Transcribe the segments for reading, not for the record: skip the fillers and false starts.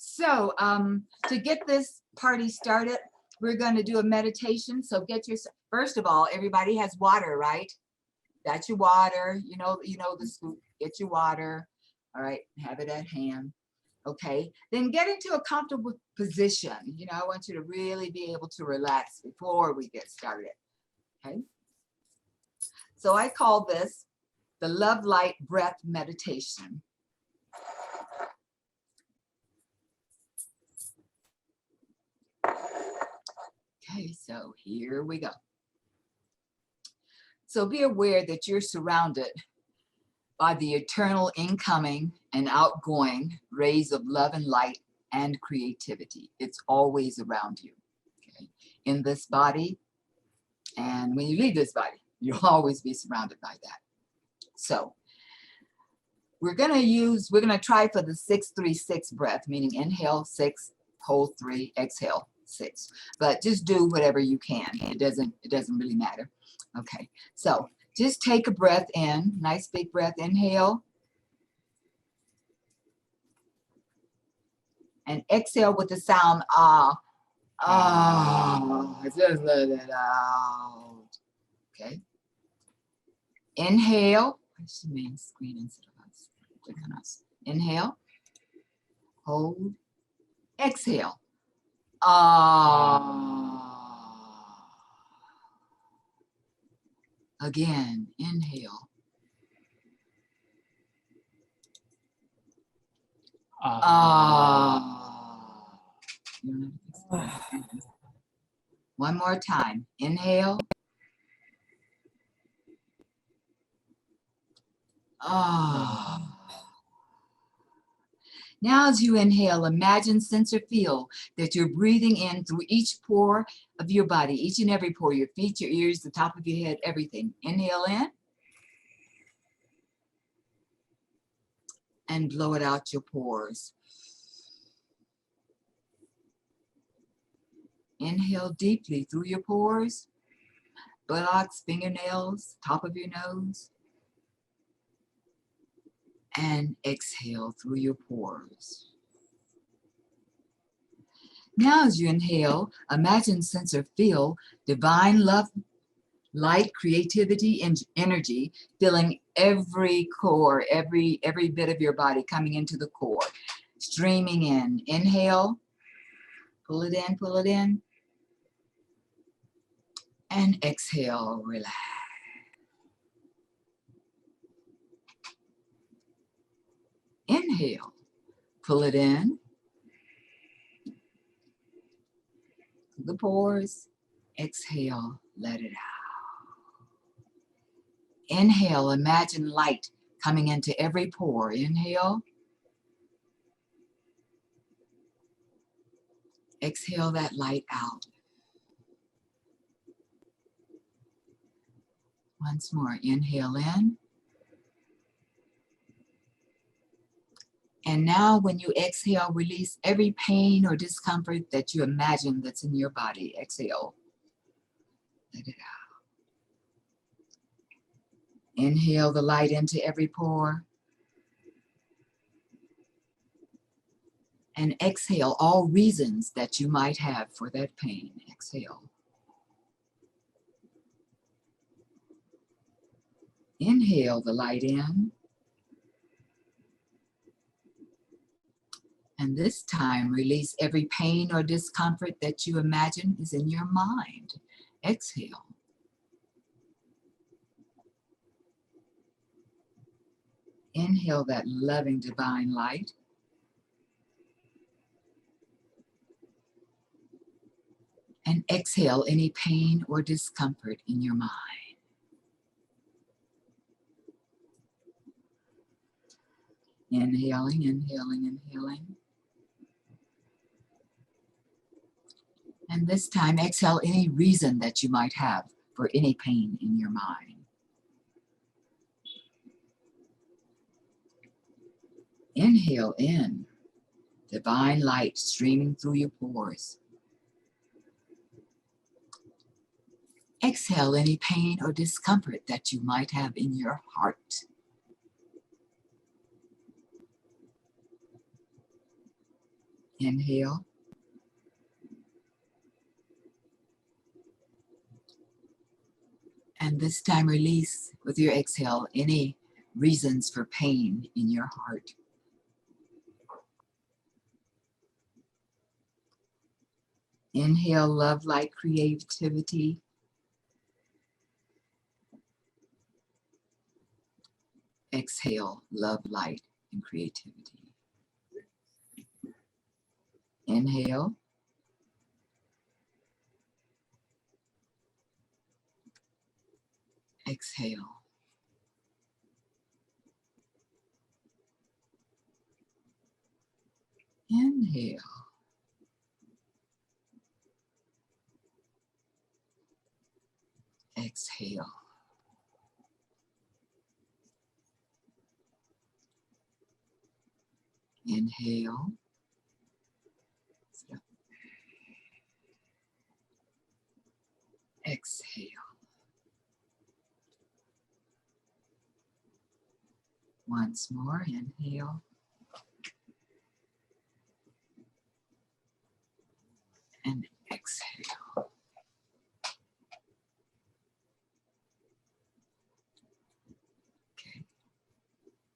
So to get this party started, we're going to do a meditation. So get your, first of all, everybody has water, right? That's your water. You know the scoop. Get your water. All right, have it at hand. Okay, then get into a comfortable position. You know, I want you to really be able to relax before we get started. Okay, so I call this the Love Light Breath Meditation. Okay, so here we go. So be aware that you're surrounded by the eternal incoming and outgoing rays of love and light and creativity. It's always around you, okay? In this body, and when you leave this body, you'll always be surrounded by that. So we're gonna try for the 6-3-6 breath, meaning inhale 6, hold 3, exhale 6. But just do whatever you can. It doesn't really matter. Okay, so just take a breath in, nice big breath, inhale. And exhale with the sound, ah, ah, just let it out. Okay. Inhale, where's the main screen instead of us? Click on us. Inhale, hold, exhale. Ah. Again, inhale. One more time. Inhale. Now as you inhale, imagine, sense, or feel that you're breathing in through each pore of your body, each and every pore, your feet, your ears, the top of your head, everything. Inhale in. And blow it out your pores. Inhale deeply through your pores, buttocks, fingernails, top of your nose. And exhale through your pores. Now as you inhale, imagine, sense, or feel divine love, light, creativity, and energy filling every core, every bit of your body, coming into the core, streaming in. Inhale, pull it in, and exhale, relax. Inhale, pull it in, through the pores. Exhale, let it out. Inhale, imagine light coming into every pore. Inhale. Exhale that light out. Once more, inhale in. And now when you exhale, release every pain or discomfort that you imagine that's in your body. Exhale. Let it out. Inhale the light into every pore. And exhale all reasons that you might have for that pain. Exhale. Inhale the light in. And this time, release every pain or discomfort that you imagine is in your mind. Exhale. Inhale that loving divine light. And exhale any pain or discomfort in your mind. Inhaling, inhaling, inhaling. And this time, exhale any reason that you might have for any pain in your mind. Inhale in, divine light streaming through your pores. Exhale any pain or discomfort that you might have in your heart. Inhale. And this time release with your exhale any reasons for pain in your heart. Inhale love, light, creativity. Exhale love, light, and creativity. Inhale. Exhale. Inhale. Exhale. Inhale. Exhale. Once more, inhale. And exhale. Okay.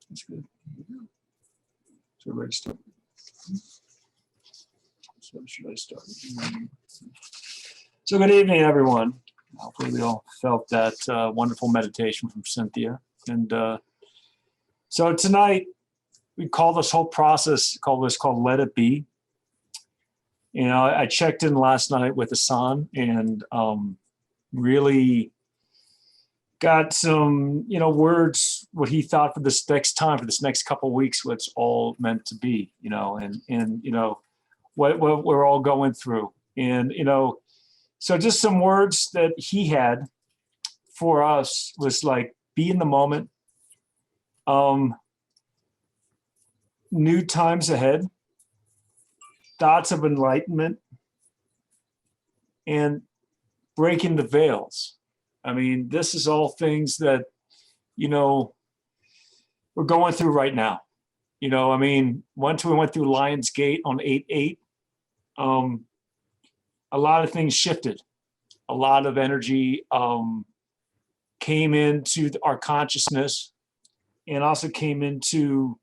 That's good. So ready to start. So should I start? So good evening, everyone. Hopefully we all felt that wonderful meditation from Cynthia. And so tonight we call this whole process called Let It Be. You know, I checked in last night with Hassan and really got some, words, what he thought for this next time, for this next couple of weeks, what's all meant to be, and what we're all going through. And, so just some words that he had for us was like, be in the moment, new times ahead, thoughts of enlightenment, and breaking the veils. I mean, this is all things that, we're going through right now. I mean, once we went through Lion's Gate on 8/8, a lot of things shifted. A lot of energy came into our consciousness and also came into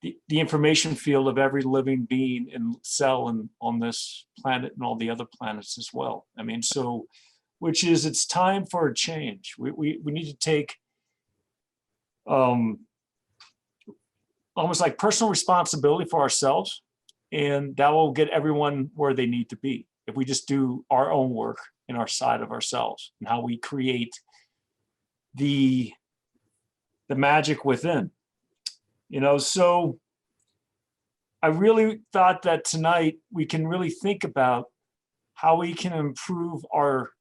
the information field of every living being and cell and on this planet and all the other planets as well. I mean, so, which is, it's time for a change. We need to take almost like personal responsibility for ourselves, and that will get everyone where they need to be. If we just do our own work in our side of ourselves and how we create the magic within. So I really thought that tonight we can really think about how we can improve our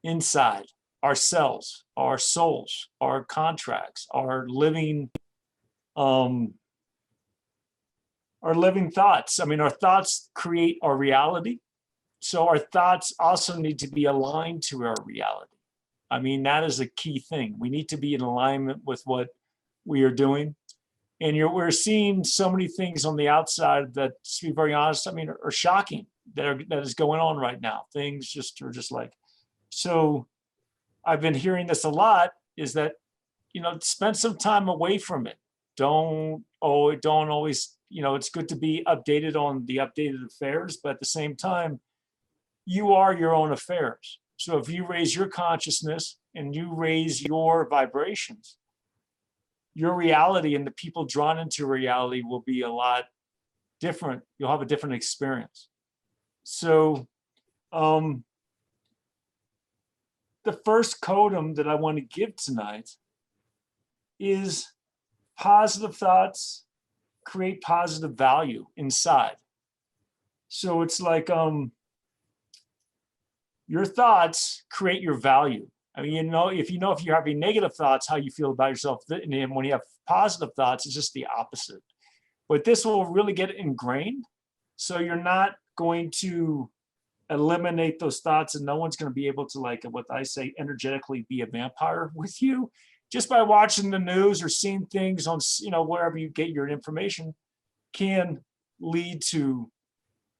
inside, our cells, our souls, our contracts, our living thoughts. I mean, our thoughts create our reality. So our thoughts also need to be aligned to our reality. I mean, that is a key thing. We need to be in alignment with what we are doing. And we're seeing so many things on the outside that, to be very honest, I mean, are shocking that is going on right now. Things are just like, so I've been hearing this a lot, is that, spend some time away from it. Don't always, it's good to be updated on the updated affairs, but at the same time, you are your own affairs. So if you raise your consciousness and you raise your vibrations, your reality and the people drawn into reality will be a lot different. You'll have a different experience. So the first codum that I want to give tonight is positive thoughts create positive value inside. So it's like your thoughts create your value. I mean, if you're having negative thoughts, how you feel about yourself, and when you have positive thoughts, it's just the opposite. But this will really get ingrained. So you're not going to eliminate those thoughts, and no one's going to be able to, like what I say, energetically be a vampire with you just by watching the news or seeing things on, wherever you get your information, can lead to,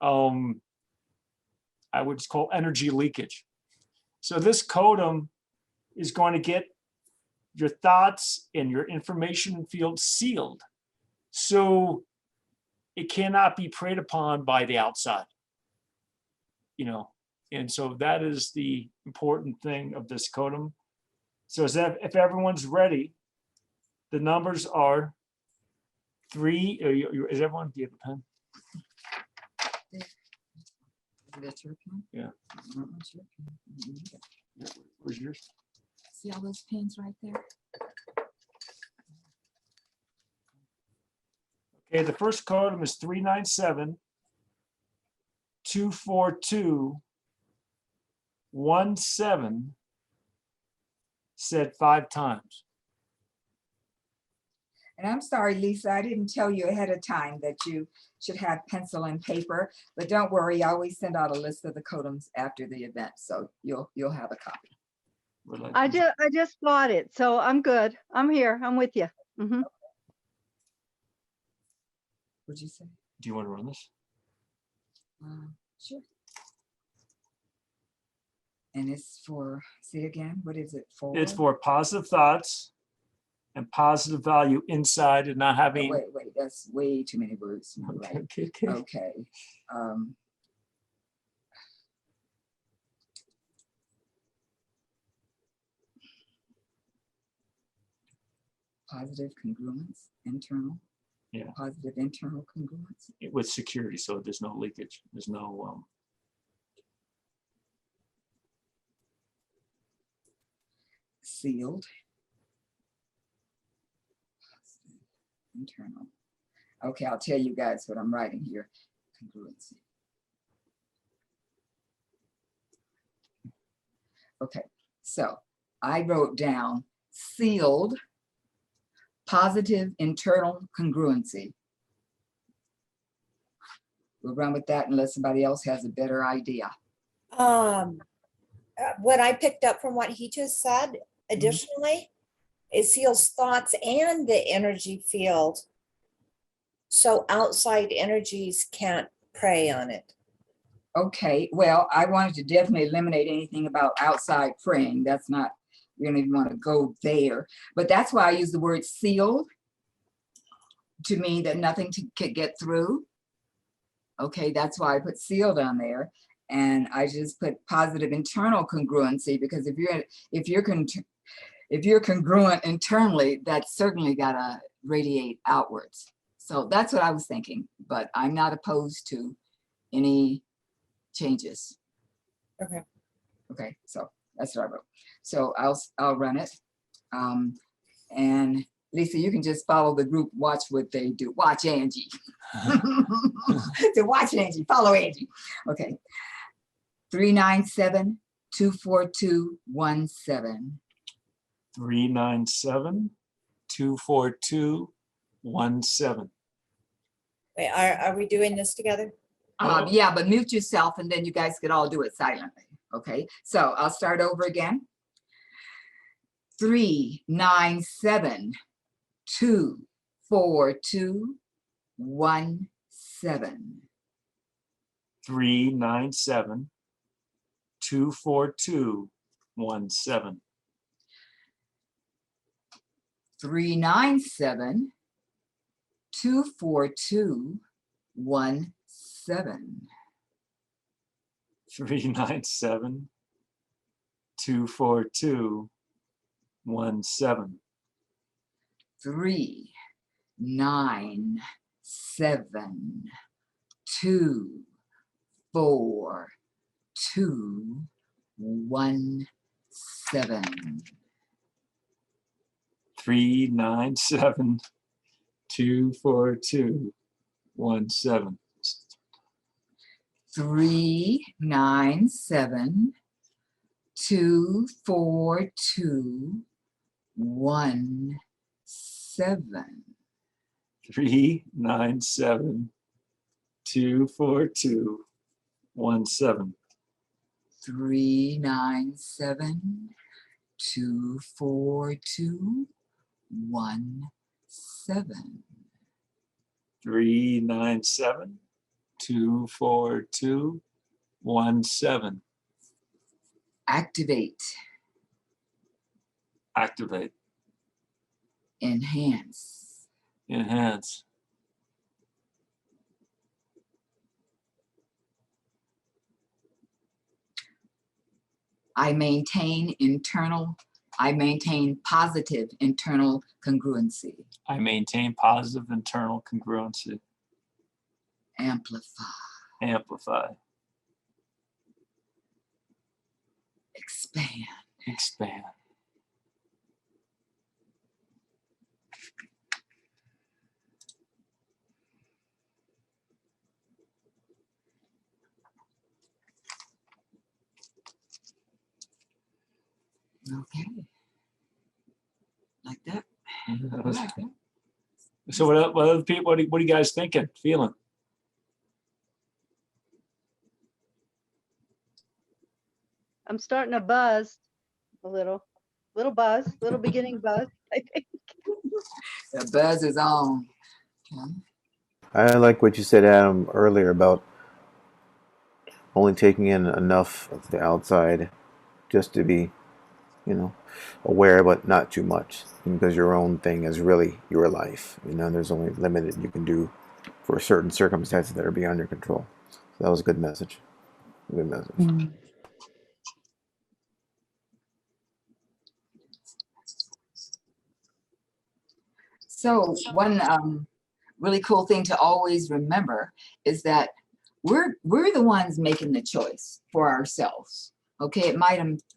I would call energy leakage. So this codum is going to get your thoughts and your information field sealed. So it cannot be preyed upon by the outside, you know. And so that is the important thing of this codum. So as if everyone's ready, the numbers are 3. Is everyone, do you have a pen? That's your pen? Yeah. That's your pen. Where's yours? See all those pins right there? Okay, the first codum is 397 242 17, said 5 times. And I'm sorry, Lisa, I didn't tell you ahead of time that you should have pencil and paper, but don't worry, I always send out a list of the codums after the event, so you'll have a copy. I just bought it, so I'm good. I'm here. I'm with you. Mhm. What'd you say? Do you want to run this? Sure. And it's for, say again, what is it for? It's for positive thoughts and positive value inside and not Oh, having. wait, that's way too many words. You're right. Okay. Okay. Positive congruence, internal. Yeah. Positive internal congruence. With security, so there's no leakage. There's no. Sealed. Positive, internal. Okay, I'll tell you guys what I'm writing here. Congruency. Okay, so I wrote down sealed, positive internal congruency. We'll run with that unless somebody else has a better idea. What I picked up from what he just said, additionally, it seals thoughts and the energy field. So outside energies can't prey on it. Okay, well, I wanted to definitely eliminate anything about outside praying. That's not, we don't even want to go there. But that's why I use the word sealed to mean that nothing could get through. Okay, that's why I put sealed on there. And I just put positive internal congruency, because if you're congruent internally, that's certainly gotta radiate outwards. So that's what I was thinking, but I'm not opposed to any changes. Okay. Okay, so that's what I wrote. So I'll run it. And Lisa, you can just follow the group, watch what they do. Watch Angie. So watch Angie, follow Angie. Okay. 397 242 17. 397 242 17. Wait, are we doing this together? Yeah, but mute yourself and then you guys could all do it silently. Okay, so I'll start over again. 397 242 17. 397 242 17. 397 242 17. 397 242 17. 397 242 17. 397 242 17. 397 242 17. 397 242 17. 397 242 17. 397 24217. Activate, Activate. enhance, Enhance. I maintain positive internal congruency. I maintain positive internal congruency. Amplify, Amplify. expand. Expand. Okay. Like that? I like that. So what other people, what are you guys thinking, feeling? I'm starting to buzz a little buzz, little beginning buzz, I think. The buzz is on. Okay. I like what you said, Adam, earlier about only taking in enough of the outside just to be, aware, but not too much, because your own thing is really your life. There's only limited you can do for certain circumstances that are beyond your control. So that was a good message. Good message. So one really cool thing to always remember is that we're the ones making the choice for ourselves. Okay,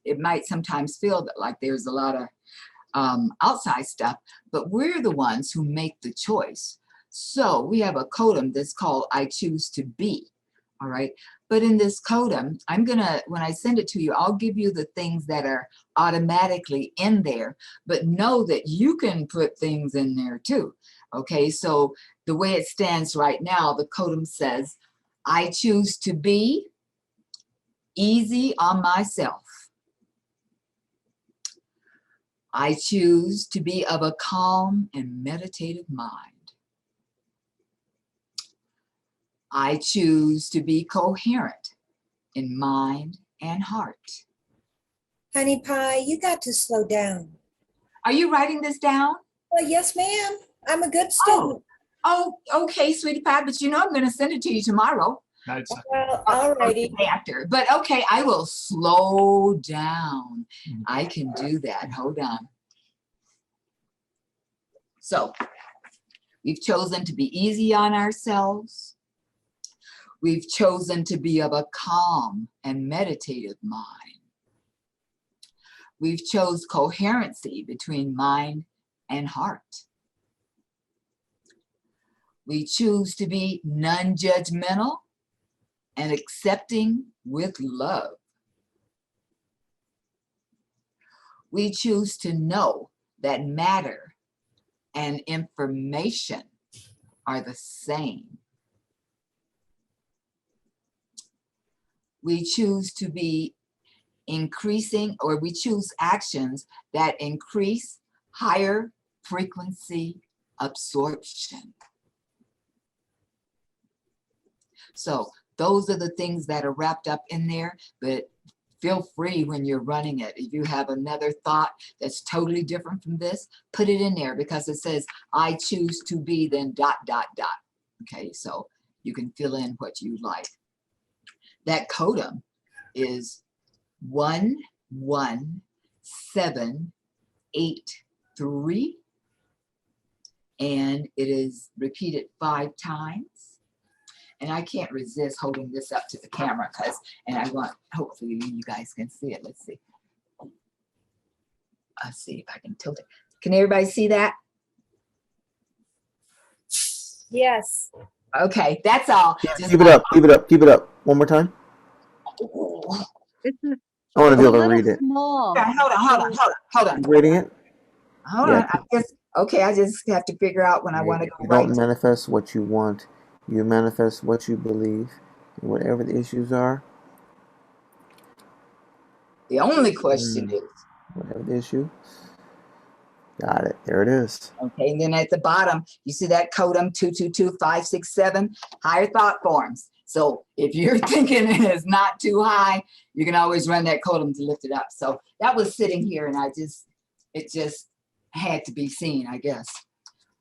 it might sometimes feel that like there's a lot of outside stuff, but we're the ones who make the choice. So we have a codum that's called I choose to be. All right. But in this codum, when I send it to you, I'll give you the things that are automatically in there, but know that you can put things in there too. Okay. So the way it stands right now, the codum says, I choose to be easy on myself. I choose to be of a calm and meditative mind. I choose to be coherent in mind and heart. Honey pie, you got to slow down. Are you writing this down? Well, yes, ma'am. I'm a good student. Oh, okay, sweetie pie, but I'm going to send it to you tomorrow. Nice. Well, all righty. After. But okay, I will slow down. I can do that. Hold on. So we've chosen to be easy on ourselves. We've chosen to be of a calm and meditative mind. We've chose coherency between mind and heart. We choose to be non-judgmental and accepting with love. We choose to know that matter and information are the same. We choose to be increasing, or we choose actions that increase higher frequency absorption. So those are the things that are wrapped up in there, but feel free when you're running it. If you have another thought that's totally different from this, put it in there, because it says, I choose to be, then ... Okay, so you can fill in what you like. That codum is 11783, and it is repeated 5 times. And I can't resist holding this up to the camera and I want, hopefully you guys can see it. Let's see. Let's see if I can tilt it. Can everybody see that? Yes. Okay, that's all. Just Keep it up. Keep it up. Keep it up. One more time. It's a I want to be able to little read it. small. Okay, hold on. Reading it. Hold Yeah. on. I just have to figure out when I want to go You right. don't manifest what you want. You manifest what you believe. And whatever the issues are. The only question is, Whatever the issue. Got it. There it is. Okay, and then at the bottom, you see that codum 222567, higher thought forms. So if you're thinking it is not too high, you can always run that codum to lift it up. So that was sitting here and it just had to be seen, I guess.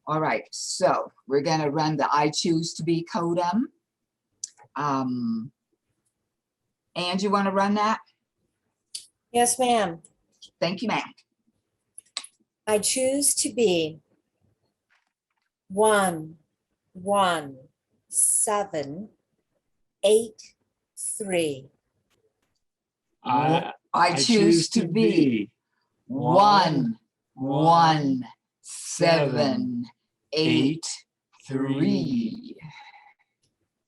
All right, so we're gonna run the I choose to be codum. And you wanna run that? Yes, ma'am. Thank you, ma'am. I choose to be 1, 1, 7, 8, 3. I choose to be 1, 1, 7, 8, 3.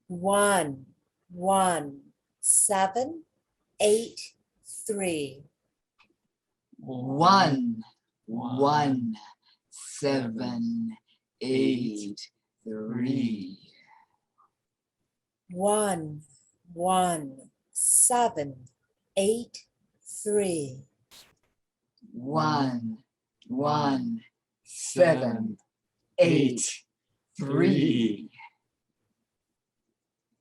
1, 1, 7, 8, 3. 1, 1, 7, 8, 3. 1, 1, 7, 8, 3. 1, 1, 7, 8, 3.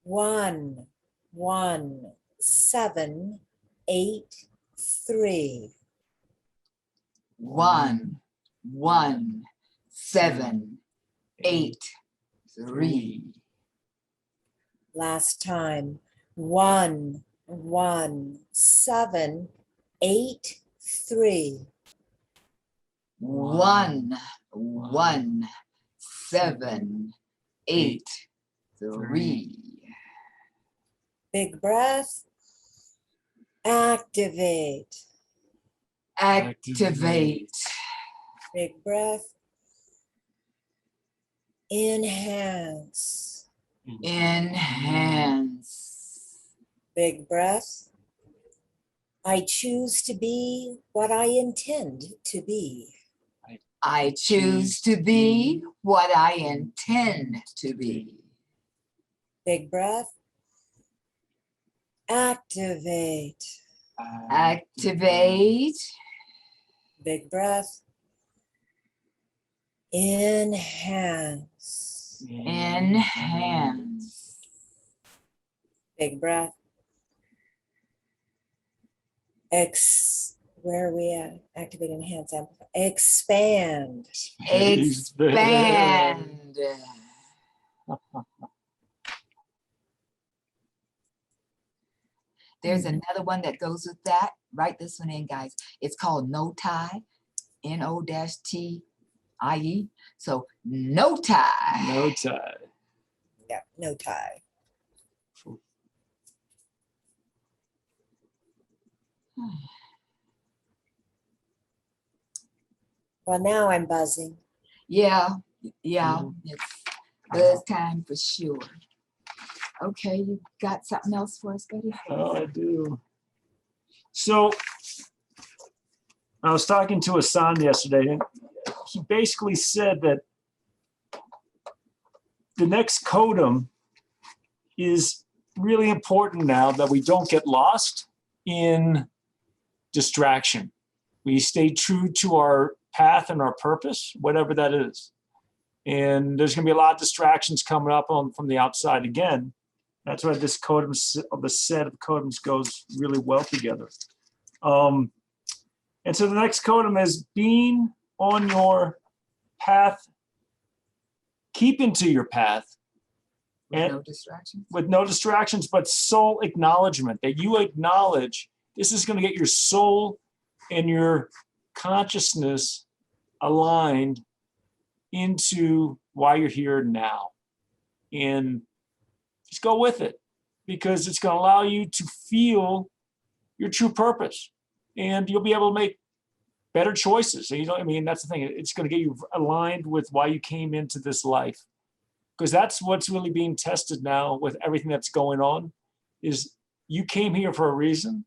1, 1, 7, 8, 3. 1, 1, 7, 8, 3. Last time. 1, 1, 7, 8, 3. 1, 1, 7, 8, 3. Big breath. Activate. Activate. Big breath. Enhance. Enhance. Big breath. I choose to be what I intend to be. I choose to be what I intend to be. Big breath. Activate. Activate. Big breath. Enhance. Enhance. Big breath. Where are we at? Activate, enhance, amplify. Expand. Expand. There's another one that goes with that. Write this one in, guys. It's called no tie. N-O-T-I-E. So no tie. No tie. Yeah, no tie. Well, now I'm buzzing. Yeah, it's buzz time for sure. Okay, you got something else for us, buddy? Oh, I do. So I was talking to Hassan yesterday, and he basically said that the next codum is really important now, that we don't get lost in distraction. We stay true to our path and our purpose, whatever that is. And there's going to be a lot of distractions coming up from the outside again. That's why this codum, the set of codums goes really well together. And so the next codum is being on your path, keep into your path. With no distractions? With no distractions, but soul acknowledgement, that you acknowledge this is going to get your soul and your consciousness aligned into why you're here now. And just go with it, because it's going to allow you to feel your true purpose, and you'll be able to make better choices. So, that's the thing. It's going to get you aligned with why you came into this life, because that's what's really being tested now with everything that's going on. Is you came here for a reason,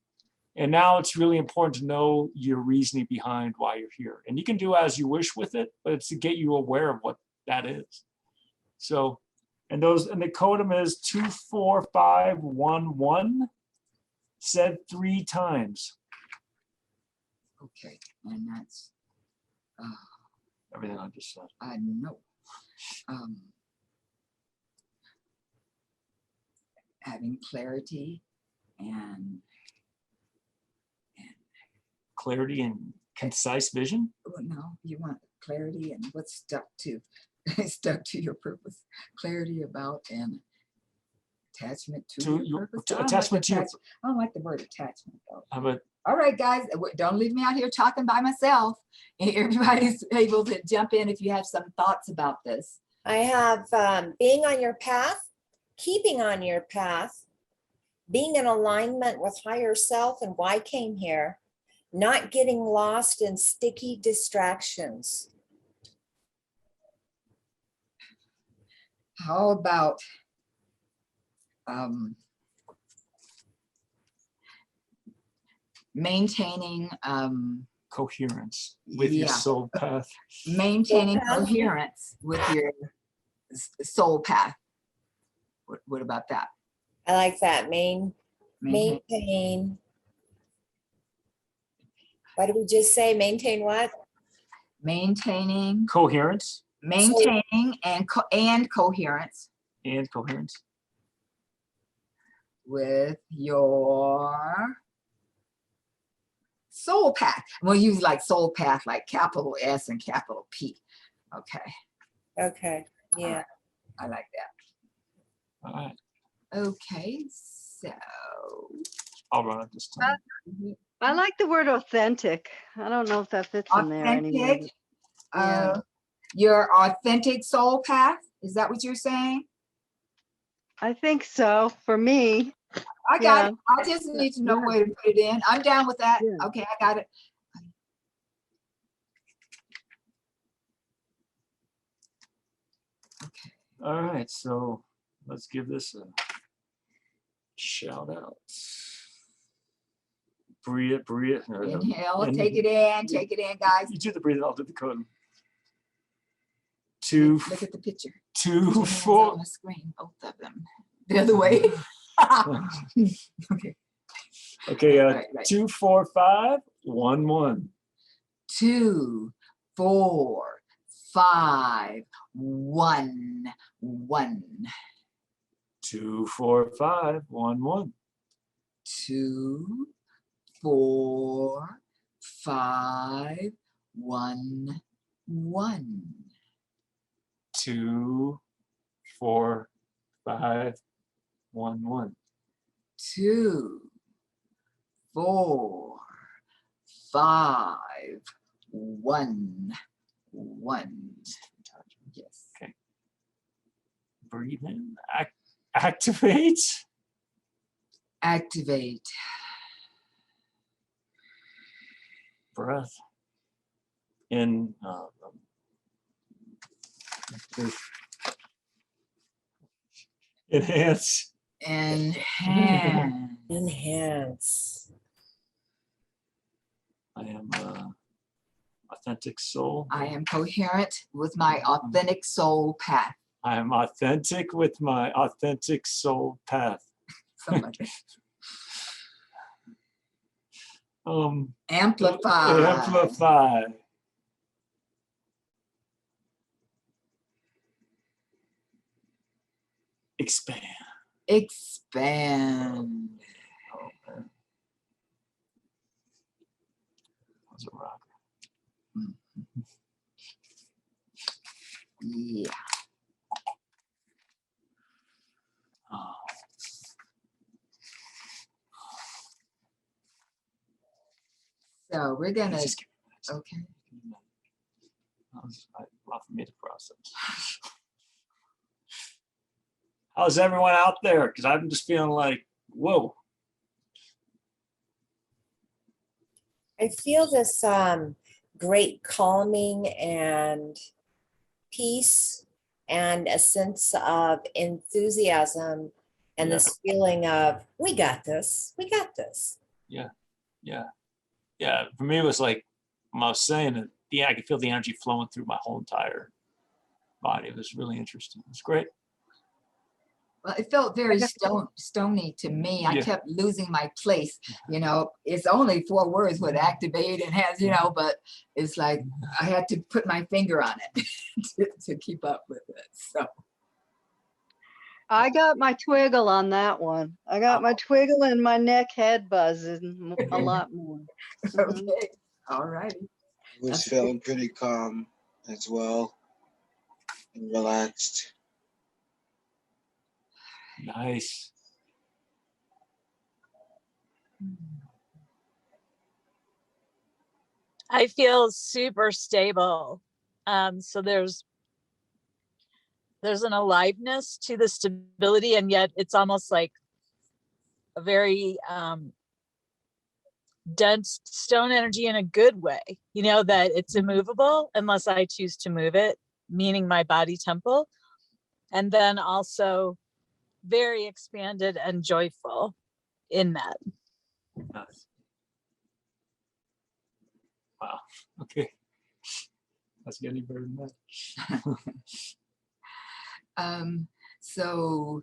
and now it's really important to know your reasoning behind why you're here. And you can do as you wish with it, but it's to get you aware of what that is. So, and the codum is 24511, said 3 times. Okay, and that's Everything I just said. I know. Having clarity and Clarity and concise vision. well, no, you want clarity and what's stuck to stuck to your purpose. Clarity about and attachment to To your your- purpose. to I don't attachment to your- I don't like the word attachment though. How about All right, guys, don't leave me out here talking by myself. Everybody's able to jump in if you have some thoughts about this. I have being on your path, keeping on your path, being in alignment with higher self and why I came here, not getting lost in sticky distractions. How about maintaining coherence with your yeah. soul path? maintaining Soul path? coherence with your soul path? What about that? I like that. Maintain- Maintain. What did we just say? Maintain what? Maintaining Coherence and coherence and coherence. with your soul path. We'll use like soul path, like capital S and capital P. Okay, Okay, yeah. I like that. All right. Okay, so I'll run it this time. I like the word authentic. I don't know if that fits in there anymore. authentic, your authentic soul path. Is that what you're saying? I think so, for me. I got Yeah. it. I just need to know where to put it in. I'm down with that. Yeah. Okay, I got it. All right, so let's give this a shout out. Breathe, breathe. Inhale, And- take it in, guys. You do the breathe, I'll do the code. 2, Look at the picture. 2, Put your hands 4. on the screen, both of them. The other way. Okay. Okay, Right. 2, 4, 5, 1, 1. 2, 4, 5, 1, 1. 2, 4, 5, 1, 1. 2, 4, 5, 1, 1. 2, 4, 5, 1, 1. 2, 4, 5, 1, 1. Yes. Okay. Breathe in. Activate. Activate. Breath. In. Enhance. Enhance. Enhance. I am authentic soul. I am coherent with my authentic soul path. I am authentic with my authentic soul path. Somebody. Amplify. Amplify. Expand. Expand. Oh man. That was a rock. Yeah. Oh. So we're gonna, Just give me a minute. okay. That was a lot for me to process. How's everyone out there? Because I'm just feeling like, whoa. I feel this great calming and peace and a sense of enthusiasm and Yeah. this feeling of, we got this, we got this. Yeah, for me, it was like, when I was saying it, I could feel the energy flowing through my whole entire body. It was really interesting. It was great. Well, it felt very stony to me. I Yeah. kept losing my place. You know, it's only 4 words with activate and has, you know, but it's like I had to put my finger on it to keep up with it. So, I got my twiggle on that one. I got my twiggle and my neck head buzzing a lot more. Mhm. okay. All righty. I was That's feeling pretty calm as well and relaxed. Nice. I feel super stable. So there's an aliveness to the stability, and yet it's almost like a very dense stone energy in a good way, you know, that it's immovable unless I choose to move it, meaning my body temple. And then also very expanded and joyful in that. Nice. Wow. Okay. That's getting better than that. So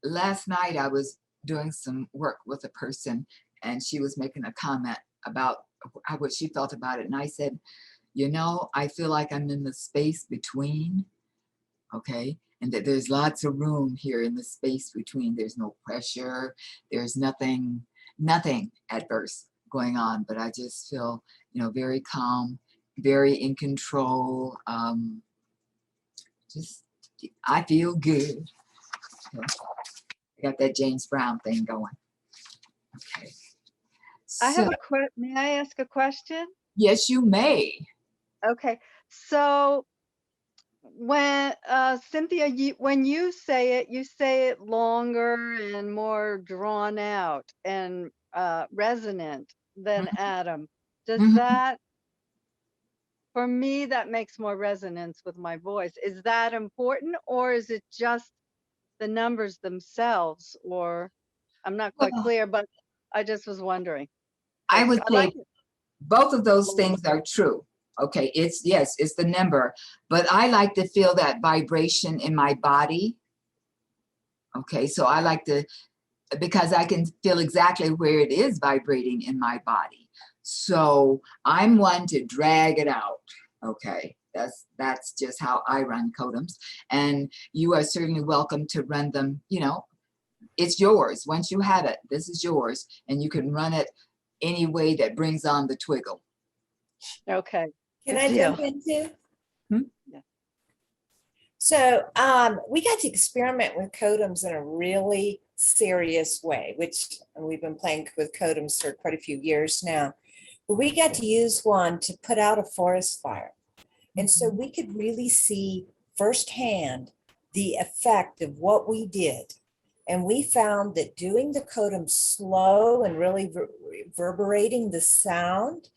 last night I was doing some work with a person and she was making a comment about what she felt about it. And I said, you know, I feel like I'm in the space between, okay? And that there's lots of room here in the space between. There's no pressure. There's nothing adverse going on, but I just feel, you know, very calm, very in control. Just, I feel good. Okay. I got that James Brown thing going. Okay. I have So, may I ask a question? yes, you may. Okay, so when Cynthia, when you say it longer and more drawn out and resonant than Mhm. Adam. Does Mhm. that, for me, that makes more resonance with my voice. Is that important, or is it just the numbers themselves? Or I'm not quite Well, clear, but I just was wondering. I 'Cause would I say like it. both of those things are true. Okay, yes, it's the number, but I like to feel that vibration in my body. Okay, so I like to, because I can feel exactly where it is vibrating in my body. So I'm one to drag it out. Okay, that's just how I run Codeums. And you are certainly welcome to run them, you know, it's yours. Once you have it, this is yours, and you can run it any way that brings on the twiggle. Okay. Can Good I deal. jump in too? Yeah. So we got to experiment with Codeums in a really serious way, which we've been playing with Codeums for quite a few years now. But we got to use one to put out a forest fire. And so we could really see firsthand the effect of what we did. And we found that doing the Codeum slow and really reverberating the sound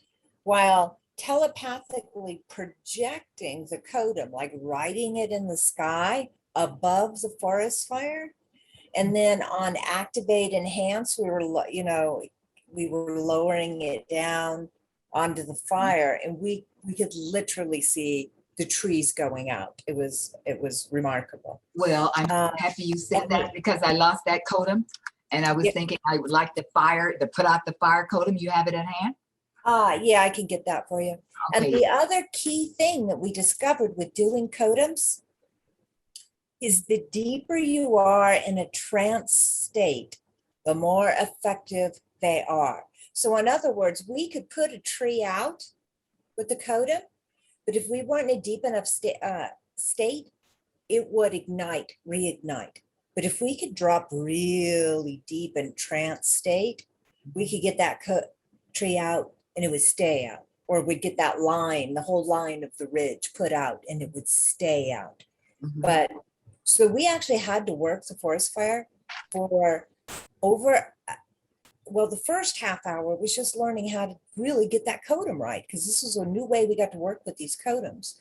while telepathically projecting the Codeum, like writing it in the sky above the forest fire. And then on activate enhance, we were lowering it down onto the fire, and we could literally see the trees going out. It was remarkable. Well, I'm happy you said that because I lost that Codeum, and I was thinking I would like to put out the fire Codeum. You have it at hand? Yeah, I can get that for you. Okay. And the other key thing that we discovered with doing Codeums is the deeper you are in a trance state, the more effective they are. So in other words, we could put a tree out with the Codeum, but if we weren't in a deep enough state, it would reignite. But if we could drop really deep in trance state, we could get that tree out and it would stay out. Or we'd get that line, the whole line of the ridge put out and it would stay out. Mhm. But so we actually had to work the forest fire for the first half hour was just learning how to really get that Codeum right, because this is a new way we got to work with these Codeums.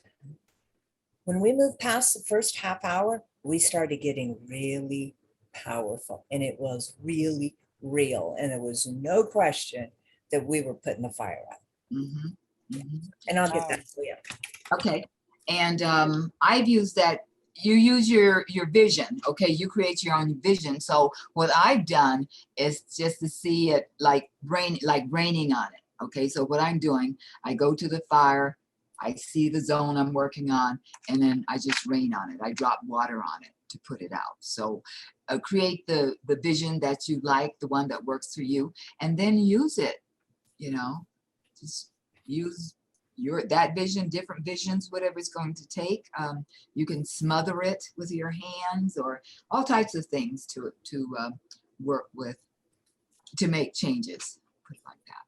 When we moved past the first half hour, we started getting really powerful, and it was really real, and there was no question that we were putting the fire out. Mhm. Mhm. And I'll get that for you. Okay. And I've used that you use your vision. Okay, you create your own vision. So what I've done is just to see it like raining on it. Okay, so what I'm doing, I go to the fire, I see the zone I'm working on, and then I just rain on it. I drop water on it to put it out. So create the vision that you like, the one that works for you, and then use it. You know, just use that vision, different visions, whatever it's going to take. You can smother it with your hands or all types of things to work with, to make changes, put it like that.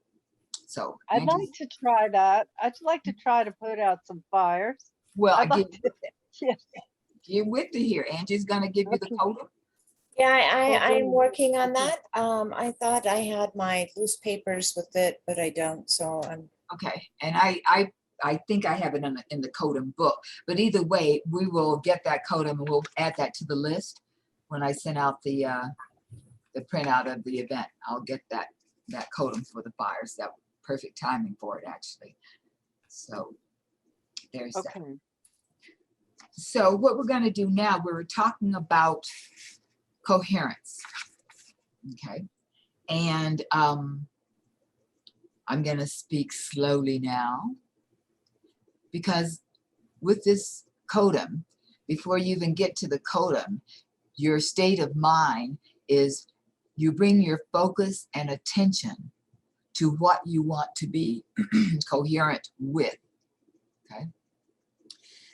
So I'd Angie's, like to try that. I'd like to try to put out some fires. well, I'd like to, yeah. get with it here. Angie's gonna give you the Okay. code. Yeah, Okay. I'm working on that. I thought I had my loose papers with it, but I don't, so I'm, Okay, and I think I have it in the Codem book, but either way, we will get that Codem and we'll add that to the list when I send out the printout of the event. I'll get that Codem for the fires. That perfect timing for it, actually. So there's that. Okay. So what we're going to do now, we're talking about coherence. Okay, and I'm going to speak slowly now, because with this Codem, before you even get to the Codem, your state of mind is you bring your focus and attention to what you want to be coherent with. Okay.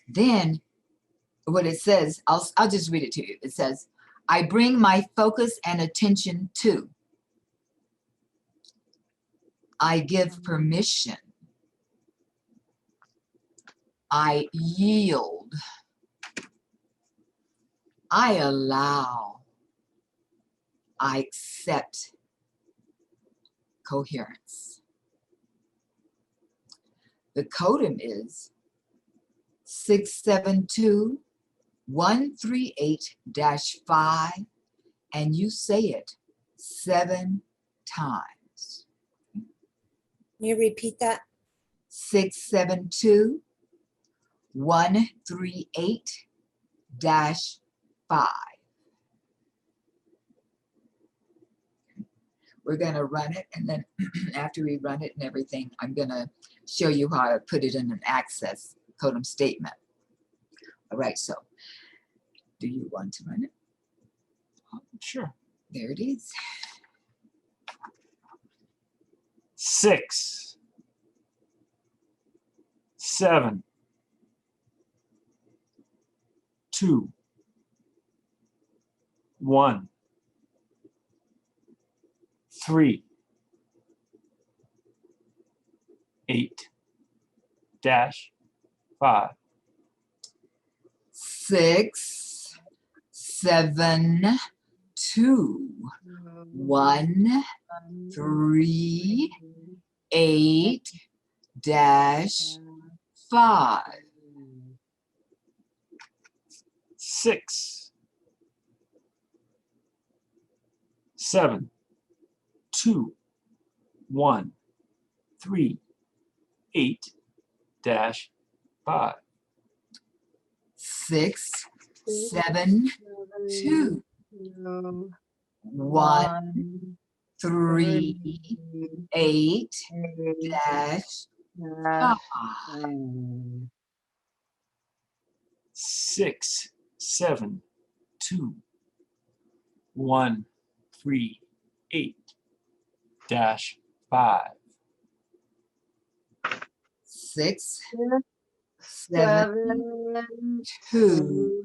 Then what it says, I'll just read it to you. It says, I bring my focus and attention to. I give permission. I yield. I allow. I accept coherence. The Codem is 672-138-5, and you say it 7 times. can you repeat that? 672-138-5. We're going to run it, and then after we run it and everything, I'm going to show you how to put it in an access Codem statement. All right, so do you want to run it? Sure. There it is. 6, 7, 2, 1, 3, 8, dash 5. 6, 7, 2, 1, 3, 8, dash 5. 6, 7, 2, 1, 3, 8, dash 5. 6, 7, 2, 1, 3, 8, dash 5. 6, 7, 2, 1, 3, 8, dash 5. 6, 7, 2,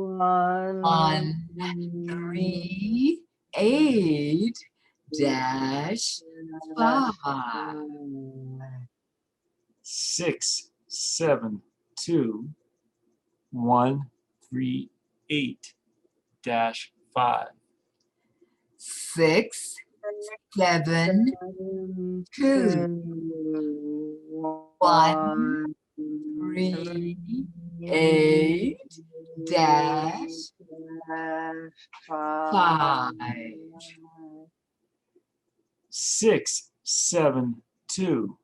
1, 3, 8, dash 5. 6, 7, 2, 1, 3, 8, dash 5. 6, 7, 2, 1, 3, 8, dash 5. 6, 7, 2,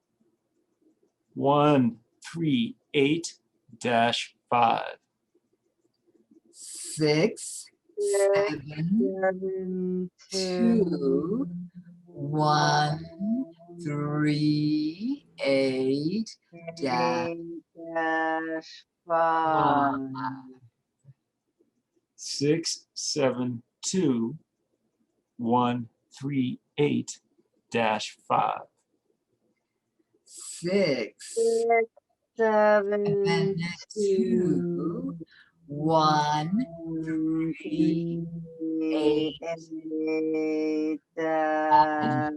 1, 3, 8, dash 5. 6, 7, 2, 1, 3, 8, dash 5. 6, 7, 2, 1, 3, 8 dash 5. 6, 7, 2, 1, 3, 8, 5.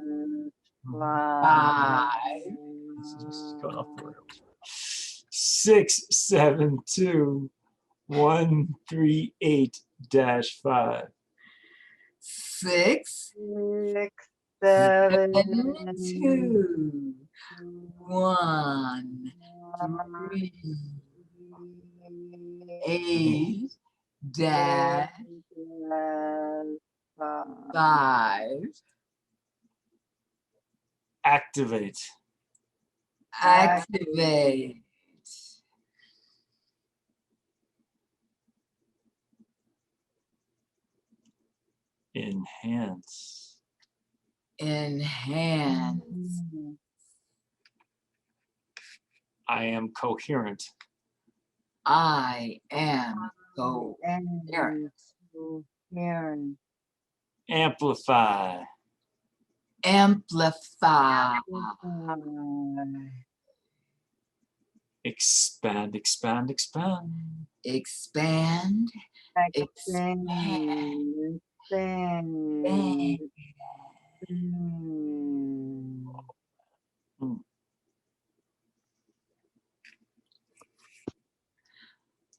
This is going off the rails. 6, 7, 2, 1, 3, 8 dash 5. 6, 7, 2, 1, 3, 8, dash 5. Activate. Activate. Enhance. Enhance. I am coherent. I am coherent. Amplify. Amplify. Expand, expand, expand. Expand. Expand. Expand. Hmm.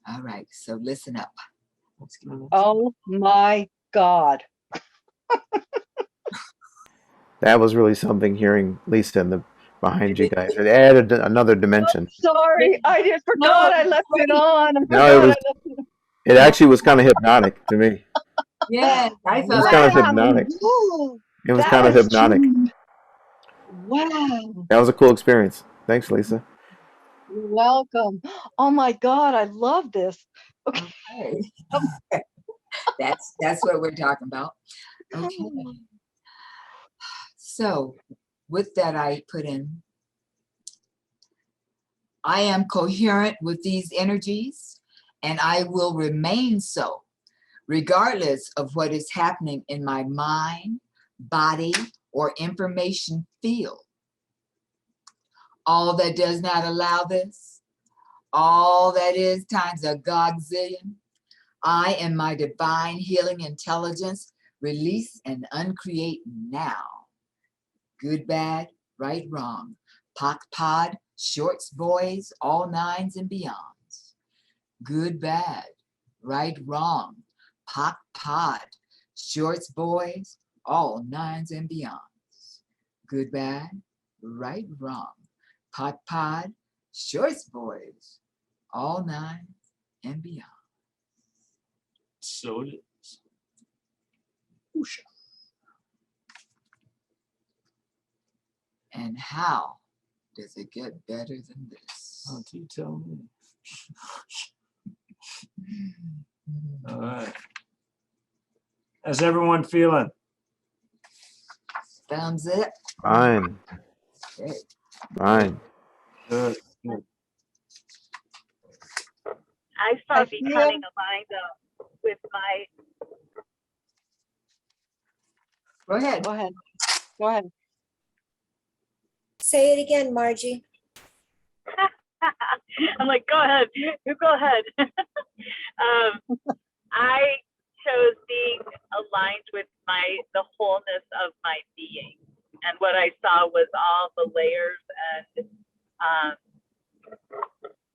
All right, so listen up. Let's get it. Oh my God. That was really something hearing Lisa in the behind you guys. It added another dimension. Sorry, I just forgot I left it on. I No, forgot it I was. left it on. It actually was kind of hypnotic to me. Yes, I It was felt kind of like hypnotic. Woo, It was that kind of was hypnotic. wow. That was a cool experience. Thanks, Lisa. You're welcome. Oh my God, I love this. Okay. okay. That's what we're talking about. Okay. So with that, I put in, I am coherent with these energies, and I will remain so, regardless of what is happening in my mind, body, or information field. All that does not allow this, all that is times a godzillion, I and my divine healing intelligence release and uncreate now. Good, bad, right, wrong, POC, pod, shorts, boys, all nines and beyonds. Good, bad, right, wrong, POC, pod, shorts, boys, all nines and beyonds. Good, bad, right, wrong, POC, pod, shorts, boys, all nines and beyond. So it is. Whoosha. And how does it get better than this? Oh, you tell me. All right. How's everyone feeling? Thumbs up. Fine. Okay. Fine. Good. Good. I saw becoming aligned with my. Go ahead. Go ahead. Go ahead. Say it again, Margie. I'm like, go ahead, you go ahead. I chose being aligned with the wholeness of my being, and what I saw was all the layers and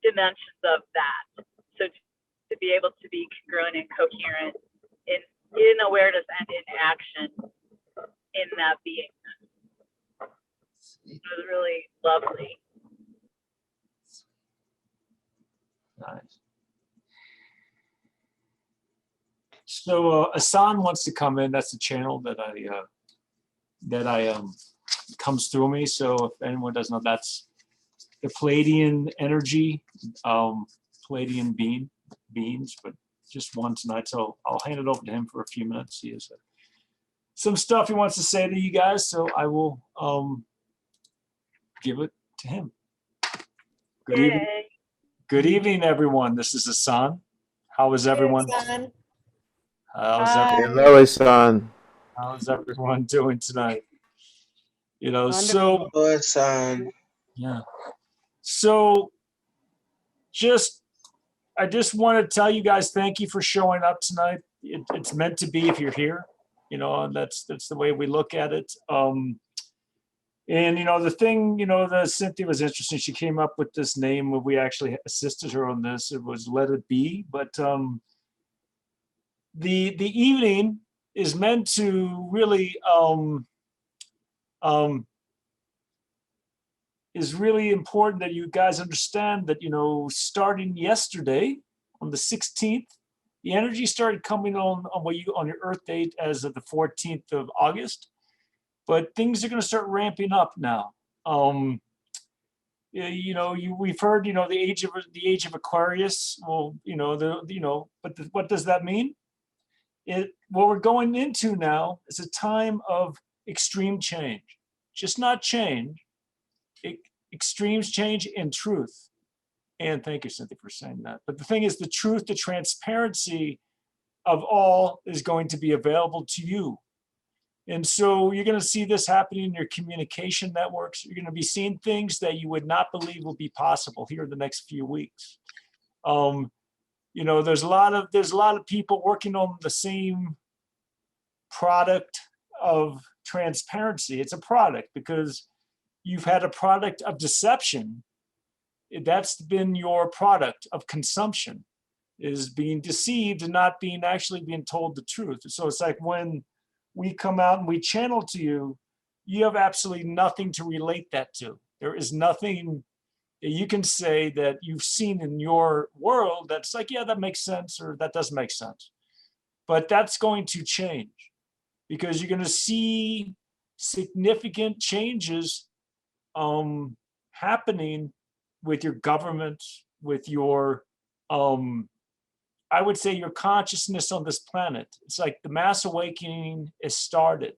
dimensions of that. So to be able to be congruent and coherent in awareness and in action in that being, it was really lovely. Nice. So Asan wants to come in. That's the channel that I comes through me. So if anyone doesn't know, that's the Palladian energy, Palladian beings. But just one tonight, so I'll hand it over to him for a few minutes. He has some stuff he wants to say to you guys, so I will give it to him. Good evening. Good evening, everyone. This is Hassan. How is everyone? Son, How's everyone doing tonight? You know, Wonderful. so Son. yeah. So I just want to tell you guys, thank you for showing up tonight. It's meant to be if you're here, you know, and that's the way we look at it. And, you know, the thing, you know, that Cynthia was interesting. She came up with this name where we actually assisted her on this. It was Let It Be. But the evening is meant to really is really important that you guys understand that, you know, starting yesterday on the 16th, the energy started coming on your Earth date as of the 14th of August, but things are going to start ramping up now. You know, we've heard, you know, the age of Aquarius. Well, you know, but what does that mean? What we're going into now is a time of extreme change, just not change. Extremes change in truth. And thank you, Cynthia, for saying that. But the thing is, the truth, the transparency of all is going to be available to you. And so you're going to see this happening in your communication networks. You're going to be seeing things that you would not believe will be possible here in the next few weeks. You know, there's a lot of people working on the same product of transparency. It's a product because you've had a product of deception. That's been your product of consumption, is being deceived and not actually being told the truth. So it's like when we come out and we channel to you, you have absolutely nothing to relate that to. There is nothing that you can say that you've seen in your world that's like, yeah, that makes sense, or that doesn't make sense. But that's going to change because you're going to see significant changes happening with your government, with your, I would say your consciousness on this planet. It's like the mass awakening is started.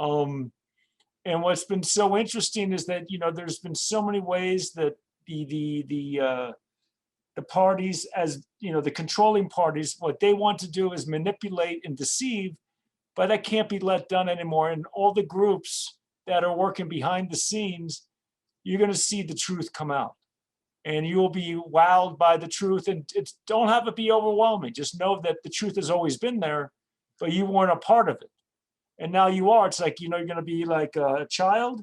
And what's been so interesting is that, you know, there's been so many ways that the parties, as you know, the controlling parties, what they want to do is manipulate and deceive, but that can't be let done anymore. And all the groups that are working behind the scenes, you're going to see the truth come out, and you will be wowed by the truth. And don't have it be overwhelming. Just know that the truth has always been there, but you weren't a part of it. And now you are. It's like, you know, you're going to be like a child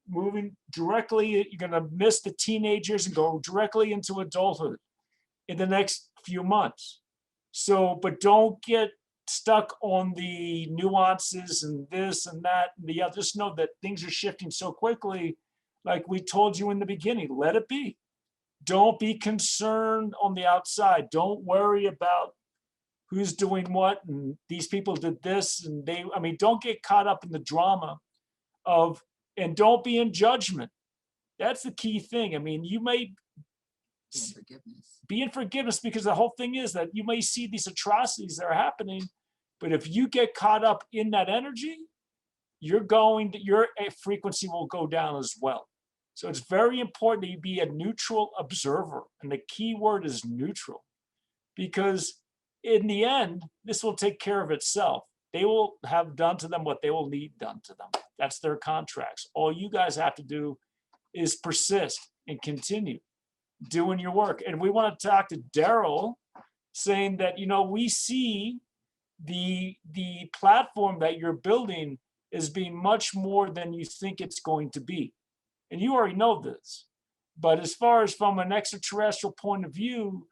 moving directly. You're going to miss the teenagers and go directly into adulthood in the next few months. So, but don't get stuck on the nuances and this and that and the other. Just know that things are shifting so quickly. Like we told you in the beginning, let it be. Don't be concerned on the outside. Don't worry about who's doing what and these people did this and they, I mean, don't get caught up in the drama of, and don't be in judgment. That's the key thing. I mean, you may be in forgiveness because the whole thing is that you may see these atrocities that are happening, but if you get caught up in that energy, your frequency will go down as well. So it's very important that you be a neutral observer. And the key word is neutral, because in the end, this will take care of itself. They will have done to them what they will need done to them. That's their contracts. All you guys have to do is persist and continue doing your work. And we want to talk to Daryl, saying that, you know, we see the platform that you're building as being much more than you think it's going to be. And you already know this. But as far as from an extraterrestrial point of view,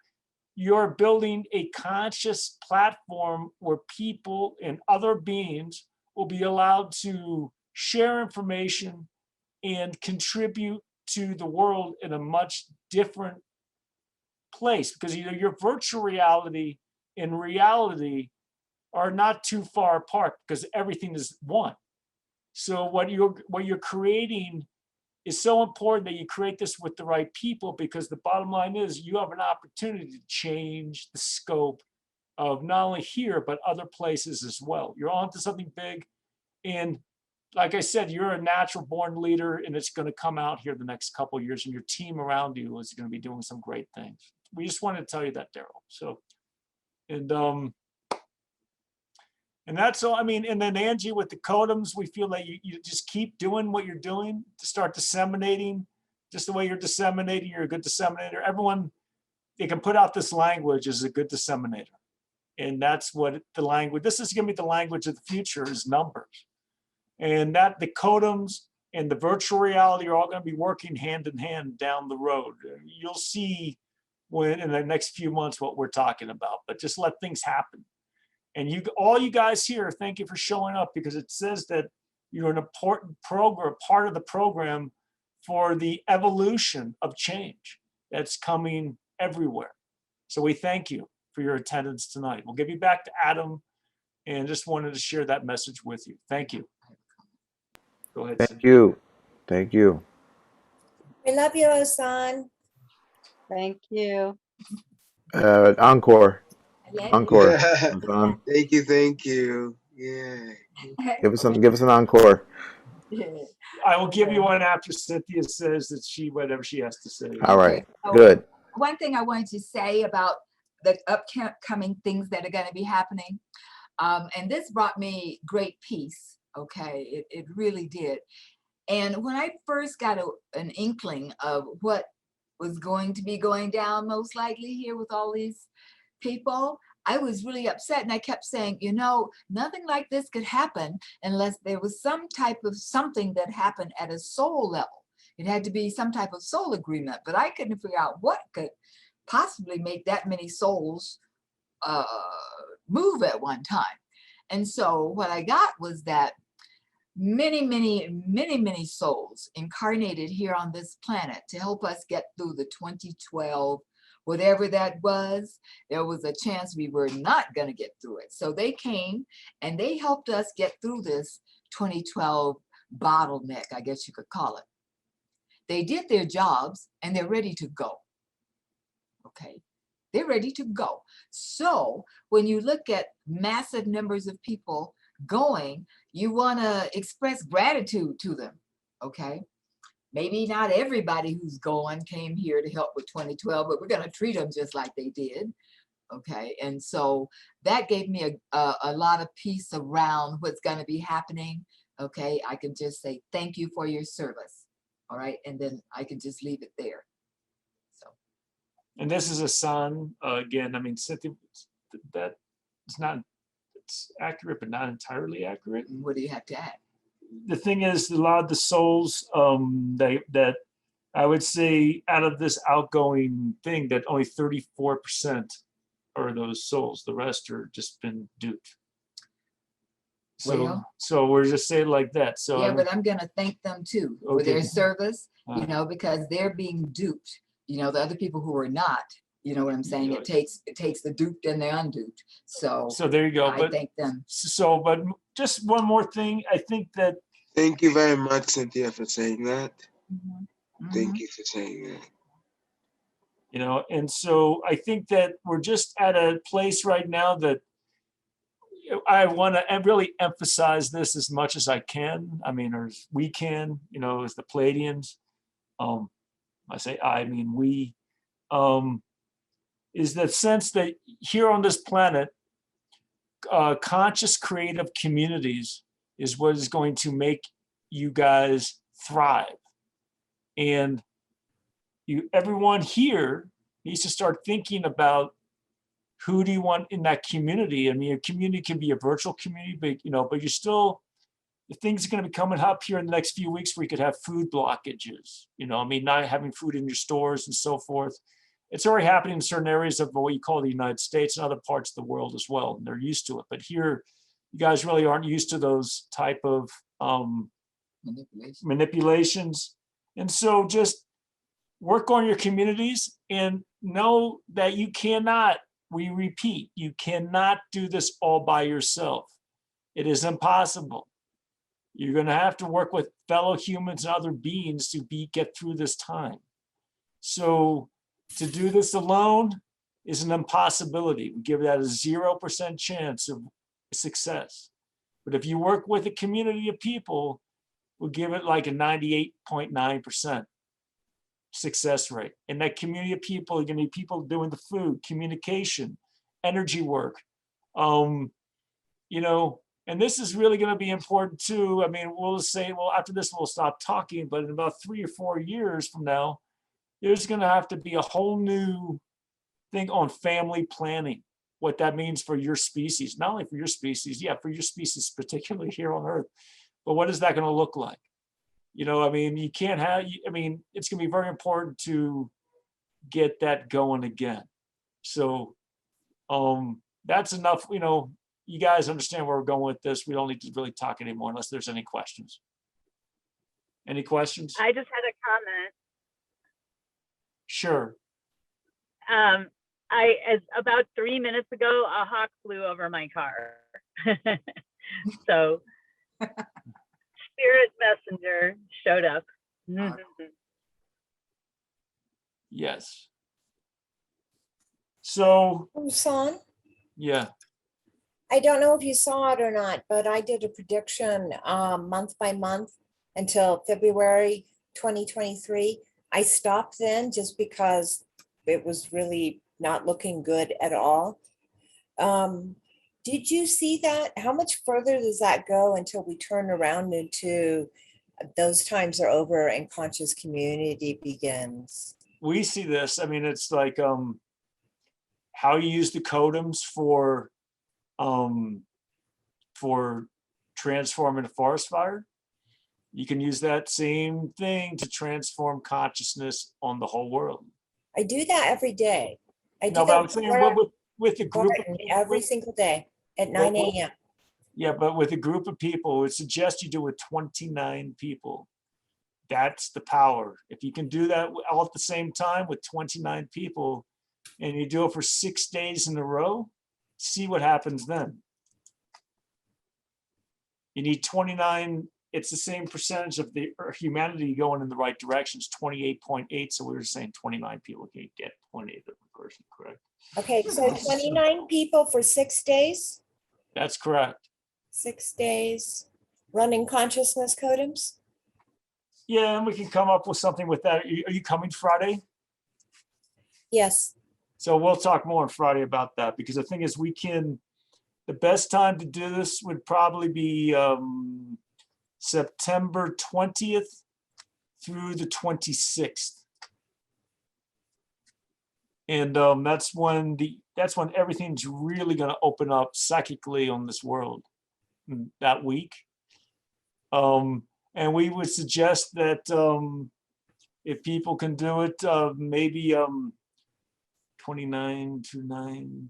you're building a conscious platform where people and other beings will be allowed to share information and contribute to the world in a much different place, because either your virtual reality and reality are not too far apart because everything is one. So what you're creating is so important that you create this with the right people, because the bottom line is you have an opportunity to change the scope of not only here, but other places as well. You're onto something big. And like I said, you're a natural born leader, and it's going to come out here the next couple of years, and your team around you is going to be doing some great things. We just wanted to tell you that, Daryl. So, and that's all. I mean, and then Angie, with the Codeums, we feel that you just keep doing what you're doing to start disseminating. Just the way you're disseminating, you're a good disseminator. Everyone, they can put out this language as a good disseminator. And that's what the language, this is going to be the language of the future, is numbers. And that the Codeums and the virtual reality are all going to be working hand in hand down the road. You'll see when in the next few months what we're talking about, but just let things happen. And you, all you guys here, thank you for showing up, because it says that you're an important program, part of the program for the evolution of change that's coming everywhere. So we thank you for your attendance tonight. We'll give you back to Adam, and just wanted to share that message with you. Thank you. Go ahead. Thank you. Thank you. We love you, Osan. Thank you. Encore. Let Encore. Yeah. John, Thank you. Yeah. give us an encore. I will give you one after Cynthia says that whatever she has to say. All right. so Good. one thing I wanted to say about the upcoming things that are going to be happening, and this brought me great peace. Okay, it really did. And when I first got an inkling of what was going to be going down, most likely here with all these people, I was really upset, and I kept saying, you know, nothing like this could happen unless there was some type of something that happened at a soul level. It had to be some type of soul agreement, but I couldn't figure out what could possibly make that many souls move at one time. And so what I got was that many souls incarnated here on this planet to help us get through the 2012, whatever that was. There was a chance we were not going to get through it. So they came and they helped us get through this 2012 bottleneck, I guess you could call it. They did their jobs and they're ready to go. Okay, they're ready to go. So when you look at massive numbers of people going, you want to express gratitude to them. Okay, maybe not everybody who's going came here to help with 2012, but we're going to treat them just like they did. Okay, and so that gave me a lot of peace around what's going to be happening. Okay, I can just say thank you for your service. All right, and then I can just leave it there. So, And this is a son again. I mean, Cynthia, that is not, it's accurate, but not entirely accurate. what do you have to add? The thing is, a lot of the souls that I would say out of this outgoing thing, that only 34% are those souls. The rest are just been duped. So, Well, so we're just saying like that. So yeah, but I'm going to thank them too for Okay. their service, you Uh. know, because they're being duped. You know, the other people who are not, you know what I'm saying? Yeah. It takes the duped and the unduped. So so there you go. I But thank them. so, but just one more thing. I think that Thank you very much, Cynthia, for saying that. Mhm. Thank you for saying that. you know, and so I think that we're just at a place right now that I want to really emphasize this as much as I can. I mean, or as we can, you know, as the Palladians. I say I mean we. Is that sense that here on this planet, conscious creative communities is what is going to make you guys thrive. And everyone here needs to start thinking about who do you want in that community. I mean, a community can be a virtual community, but you know, but you're still, the things are going to be coming up here in the next few weeks where you could have food blockages, you know, I mean, not having food in your stores and so forth. It's already happening in certain areas of what you call the United States and other parts of the world as well. And they're used to it. But here, you guys really aren't used to those type of manipulations. And so just work on your communities and know that you cannot, we repeat, you cannot do this all by yourself. It is impossible. You're going to have to work with fellow humans and other beings to get through this time. So to do this alone is an impossibility. We give that a 0% chance of success. But if you work with a community of people, we'll give it like a 98.9% success rate. And that community of people, you're gonna need people doing the food, communication, energy work. You know, and this is really gonna be important too. I mean, we'll say, well, after this, we'll stop talking, but in about 3 or 4 years from now, there's gonna have to be a whole new thing on family planning, what that means for your species, not only for your species, yeah, for your species, particularly here on Earth, but what is that gonna look like? You know, I mean, you can't have, I mean, it's gonna be very important to get that going again. So that's enough, you know, you guys understand where we're going with this. We don't need to really talk anymore unless there's any questions. Any questions? I just had a comment. Sure. As about 3 minutes ago, a hawk flew over my car. So spirit messenger showed up. Yes. So, Son, yeah. I don't know if you saw it or not, but I did a prediction month by month until February 2023. I stopped then just because it was really not looking good at all. Did you see that? How much further does that go until we turn around into those times are over and conscious community begins? We see this. I mean, it's like how you use the codeums for transforming a forest fire. You can use that same thing to transform consciousness on the whole world. I do that every day. I do No, but that I'm saying with a group of people, every single day at 9 a.m. Yeah, but with a group of people, it suggests you do with 29 people. That's the power. If you can do that all at the same time with 29 people, and you do it for 6 days in a row, see what happens then. You need 29. It's the same percentage of the humanity going in the right direction. It's 28.8. So we were saying 29 people can get 28 of a person, correct? Okay, so 29 people for 6 days? That's correct. 6 days, running consciousness codeums? Yeah, and we can come up with something with that. Are you coming Friday? Yes. So we'll talk more on Friday about that, because the thing is, the best time to do this would probably be September 20th through the 26th. And that's when everything's really going to open up psychically on this world that week. And we would suggest that if people can do it, maybe 29 to 9,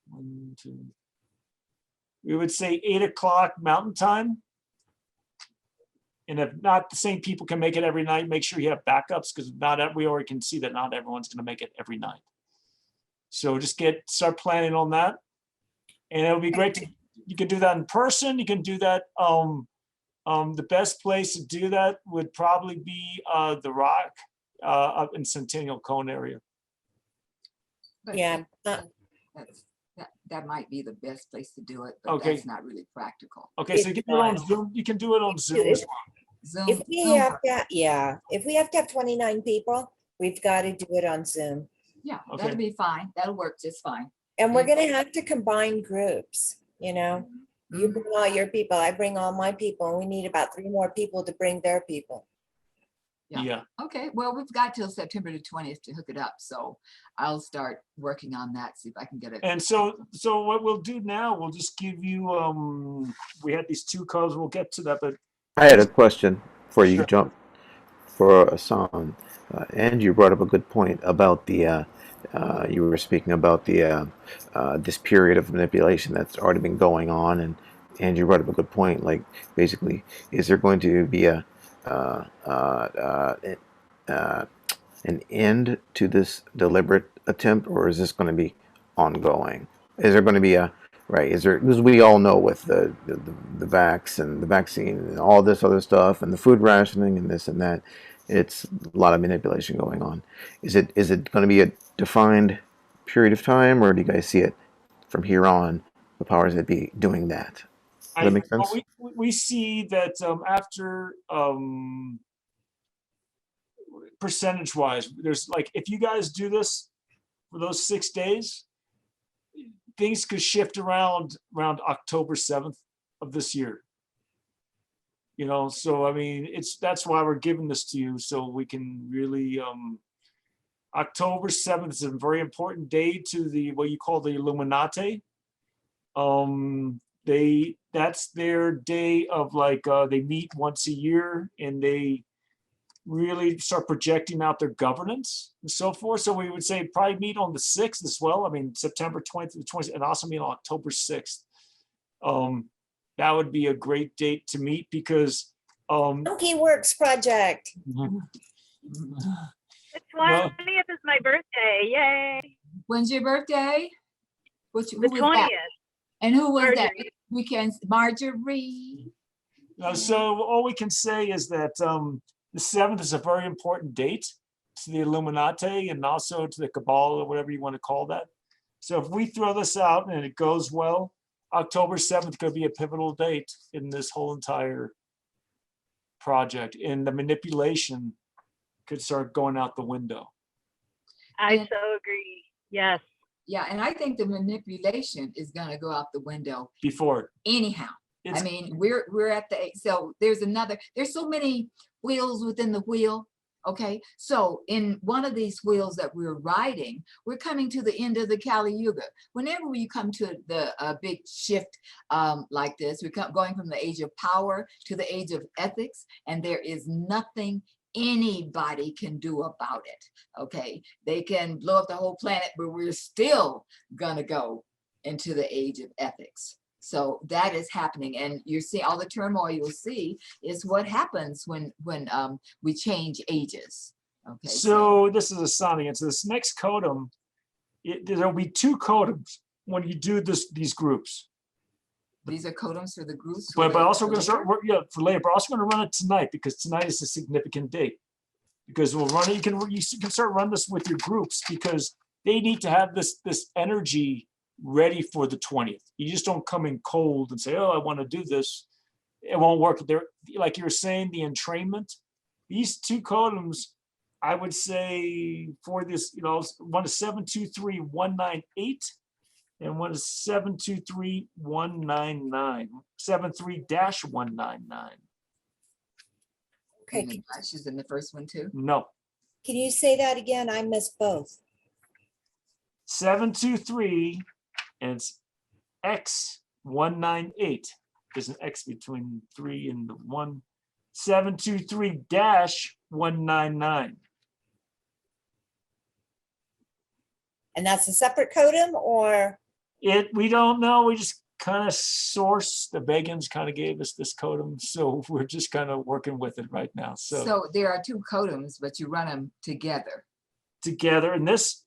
1, 2. We would say 8 o'clock Mountain Time. And if not, the same people can make it every night. Make sure you have backups, because we already can see that not everyone's going to make it every night. So just start planning on that, and it'll be great. You can do that in person. You can do that. The best place to do that would probably be the Rock up in Centennial Cone area. But Yeah. that might be the best place to do it, but Okay. that's not really practical. Okay, so you can do it on Zoom. You can do it on Zoom as well. Zoom, If we Zoom have to, if we have to have 29 people, we've got to do it on Zoom. yeah, Okay. that'll be fine. That'll work just fine. And we're going to have to combine groups, you know? You Mhm. bring all your people, I bring all my people, and we need about 3 more people to bring their people. Yeah. Yeah. Okay, well, we've got till September the 20th to hook it up, so I'll start working on that, see if I can get it. And so what we'll do now, we'll just give you, we had these 2 codes, we'll get to that, but I had a question before you Sure. jump for Asan. And you brought up a good point about you were speaking about this period of manipulation that's already been going on, and you brought up a good point. Like, basically, is there going to be an end to this deliberate attempt, or is this going to be ongoing? Is there going to be because we all know with the vax and the vaccine and all this other stuff and the food rationing and this and that, it's a lot of manipulation going on. Is it going to be defined period of time, or do you guys see it from here on, the powers that be doing that? Does that make sense? We see that after percentage wise, there's like, if you guys do this for those 6 days, things could shift around October 7th of this year. You know, so I mean, that's why we're giving this to you, so we can really October 7th is a very important day to the what you call the Illuminati. That's their day of like they meet once a year and they really start projecting out their governance and so forth. So we would say probably meet on the 6th as well. I mean, September 20th to the 20th, and also meet on October 6th. That would be a great date to meet because Monkey Works Project. The Well- 20th is my birthday. Yay. When's your birthday? Who The was that? 20th. And who was that? Marjorie. We can, Marjorie. So all we can say is that the 7th is a very important date to the Illuminati and also to the Cabal, or whatever you want to call that. So if we throw this out and it goes well, October 7th could be a pivotal date in this whole entire project, and the manipulation could start going out the window. I And- so agree. Yes. Yeah, and I think the manipulation is gonna go out the window Before anyhow. I it's mean, we're at the, so there's so many wheels within the wheel. Okay, so in one of these wheels that we're riding, we're coming to the end of the Kali Yuga. Whenever we come to the big shift like this, we're going from the age of power to the age of ethics, and there is nothing anybody can do about it. Okay, they can blow up the whole planet, but we're still gonna go into the age of ethics. So that is happening, and you see all the turmoil you'll see is what happens when we change ages. Okay, so this is a signing. And so this next codum, there'll be 2 codums when you do these groups. these are codums for the groups. But for also for going to start later? work, yeah, for later. But also going to run it tonight because tonight is a significant date. Because we'll run it. You can start run this with your groups because they need to have this energy ready for the 20th. You just don't come in cold and say, "Oh, I want to do this." It won't work. There, like you were saying, the entrainment. These 2 codums, I would say for this, you know, one is 723-198. And one is 723-199, 73-199. Okay, And the dashes in the first one too. No, can you say that again? I missed both. 723, and it's X198. There's an X between 3 and the 1. 723-199. And that's a separate codum, or? We don't know. We just kind of source. The Vegans kind of gave us this codum, so we're just kind of working with it right now. So So there are 2 codums, but you run them together. together, and this.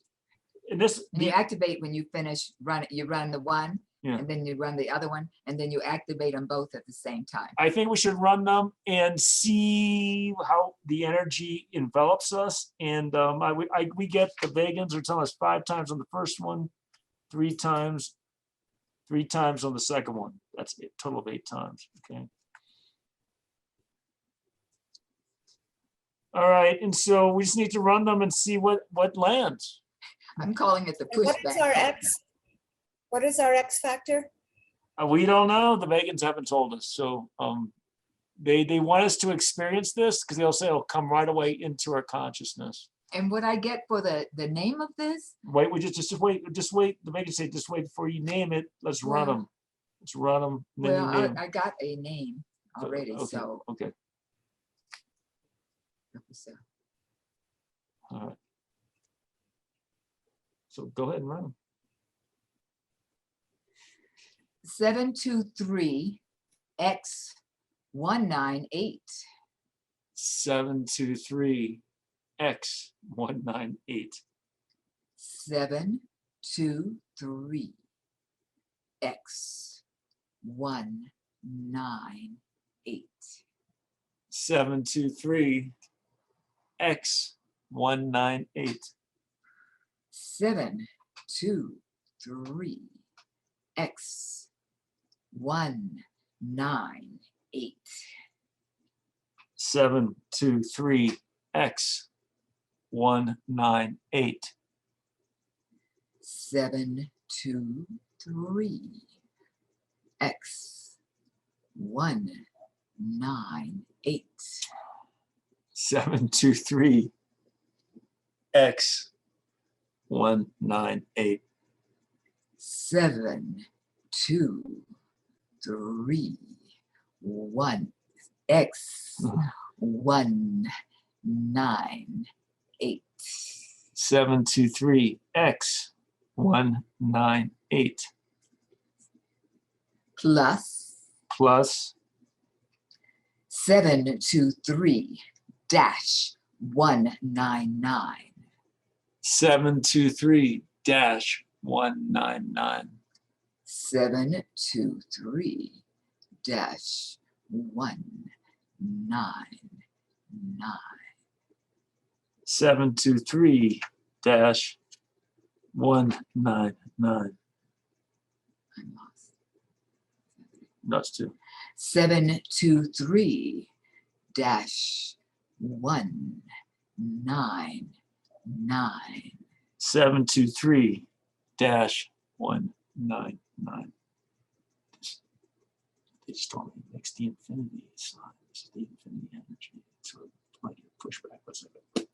And you activate when you finish you run the one, Yeah. and then you run the other one, and then you activate them both at the same time. I think we should run them and see how the energy envelops us. And we get the Vegans are telling us 5 times on the first one, 3 times on the second one. That's a total of 8 times. Okay. All right, and so we just need to run them and see what lands. I'm calling it the And what is our pushback. X? What is our X factor? We don't know. The Vegans haven't told us. So they want us to experience this because they'll say it'll come right away into our consciousness. And what I get for the name of this, Wait, we just wait. The Vegans say just wait before you name it. Let's run Well- them. Let's run them. well, I got a name already, Okay, so. okay. so All right. So go ahead and run them. 723 X198. 723 X198. 723 X198. 723 X198. 7, 2, 3, X, 1, 9, 8. 7, 2, 3, X, 1, 9, 8. 7, 2, 3, X, 1, 9, 8. 7, 2, 3, X, 1, 9, 8. 7, 2, 3, 1, X, 1, 9, 8. 7, 2, 3, X, 1, 9, 8. Plus Plus 7, 2, 3, dash 199. 7, 2, 3, dash 199. 7, 2, 3, dash 199. 7, 2, 3, dash 199. I'm lost. That's two. 7, 2, 3, dash 199. 7, 2, 3, dash 199. They just told me next the infinity sign. This is the infinity energy. So it might get pushback. Let's look at it.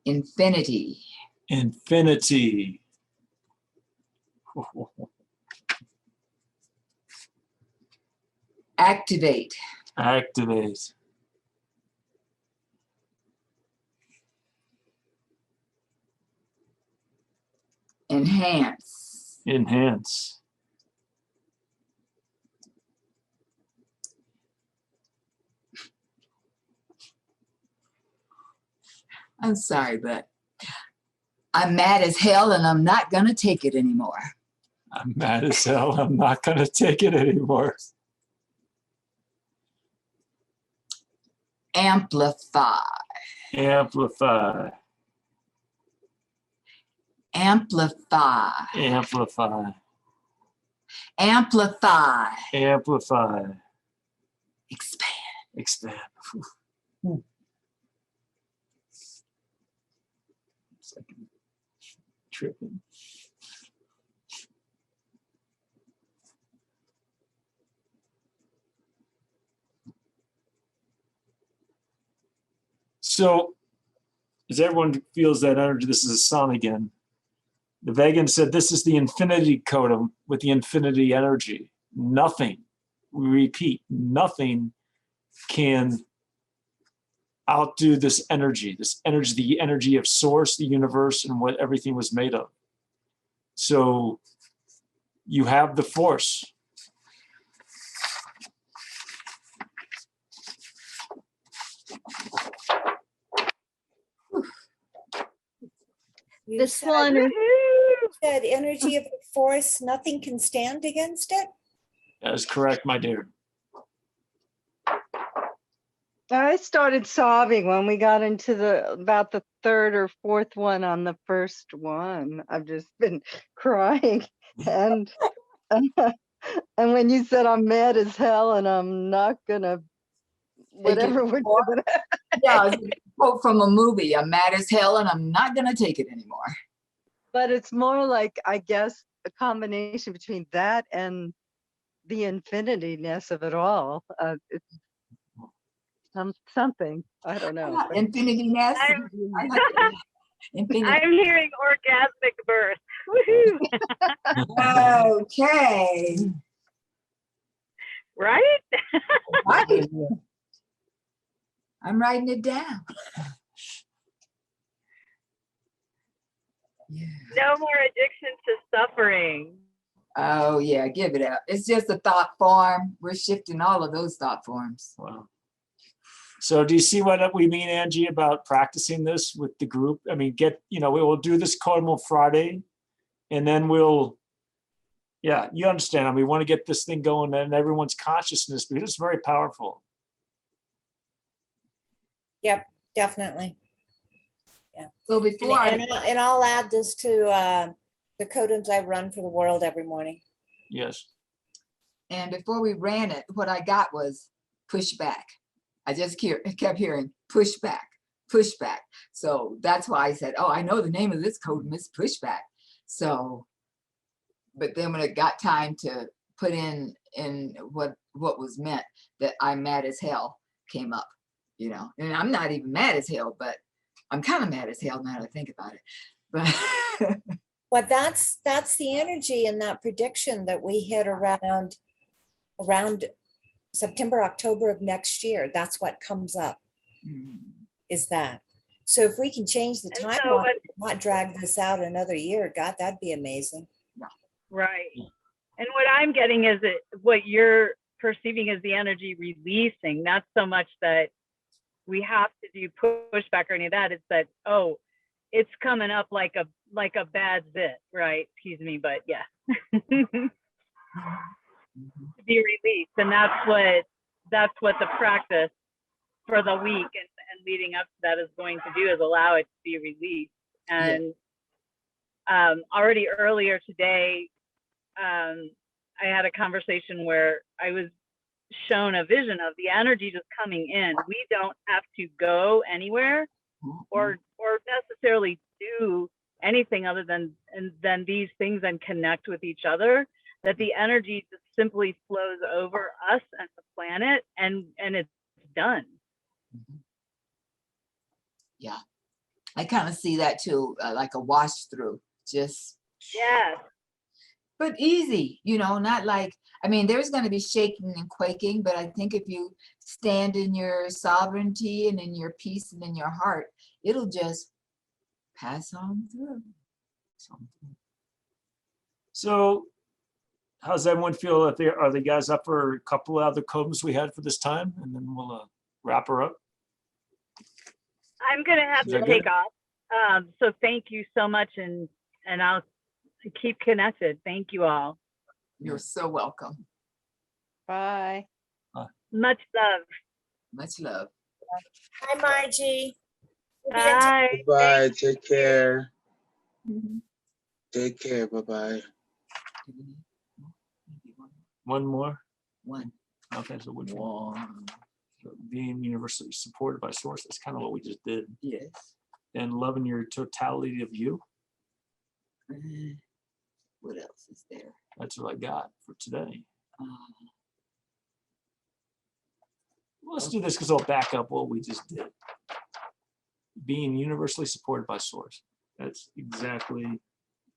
Infinity. Infinity. Activate. Activate. Enhance. Enhance. I'm sorry, but I'm mad as hell and I'm not gonna take it anymore. I'm mad as hell. I'm not going to take it anymore. Amplify. Amplify. Amplify. Amplify. Amplify. Amplify. Expand. Expand. It's like I'm tripping. So, as everyone feels that energy, this is a sun again. The vegan said this is the infinity codum with the infinity energy. Nothing, we repeat, nothing can outdo this energy, the energy of source, the universe, and what everything was made of. So you have the force. You This said, one is said energy of the force, nothing can stand against it. That is correct, my dear. I started sobbing when we got into about the third or fourth one on the first one. I've just been crying. And and when you said I'm mad as hell and I'm not gonna whatever we're doing. Yeah, it's a quote from a movie. I'm mad as hell and I'm not gonna take it anymore. But it's more like, I guess, a combination between that and the infinity-ness of it all. It's something, I don't know. But Infinity-ness. I'm, I like it. Infinity. I'm hearing orgasmic birth. Woohoo! Okay. Right? Right. I'm writing it down. Yeah. No more addiction to suffering. Oh yeah, give it up. It's just a thought form. We're shifting all of those thought forms. Wow. So do you see what we mean, Angie, about practicing this with the group? I mean, we will do this Codal Friday, and then we'll Yeah, you understand. I mean, we want to get this thing going in everyone's consciousness because it's very powerful. Yep, definitely. So And, before I, and I'll add this to the codems I run for the world every morning. Yes. and before we ran it, what I got was pushback. I just kept hearing pushback, pushback. So that's why I said, oh, I know the name of this codem is pushback. So, but then when it got time to put in what was meant, that I'm mad as hell came up, you know, and I'm not even mad as hell, but I'm kind of mad as hell now that I think about it. But But that's the energy in that prediction that we hit around September, October of next year. That's what comes up, is that. So if we can change the And so timeline, what- not drag this out another year, God, that'd be amazing. Right. And what I'm getting is that what you're perceiving as the energy releasing, not so much that we have to do pushback or any of that. It's that, oh, it's coming up like a bad zit, right? Excuse me, but yeah. To be released. And that's what the practice for the week and leading up to that is going to do, is allow it to be released. And already earlier today, I had a conversation where I was shown a vision of the energy just coming in. We don't have to go anywhere or necessarily do anything other than these things and connect with each other, that the energy just simply flows over us and the planet, and it's done. yeah, I kind of see that too, like a wash through, just, Yes. but easy, you know, not like, I mean, there's going to be shaking and quaking, but I think if you stand in your sovereignty and in your peace and in your heart, it'll just pass on through. So how's everyone feel? Are the guys up for a couple of other codems we had for this time? And then we'll wrap her up. I'm going to have Is to that take good? off. So thank you so much. And I'll keep connected. Thank you all. You're so welcome. Bye. Much love. Much love. Hi, Margie. We'll be in touch. Bye. Bye. Take care. Mhm. Take care. Bye-bye. One more. One. Okay, so which one? So being universally supported by source. That's kind of what we just did. Yes. And loving your totality of you. What else is there? That's what I got for today. Let's do this because I'll back up what we just did. Being universally supported by source. That's exactly.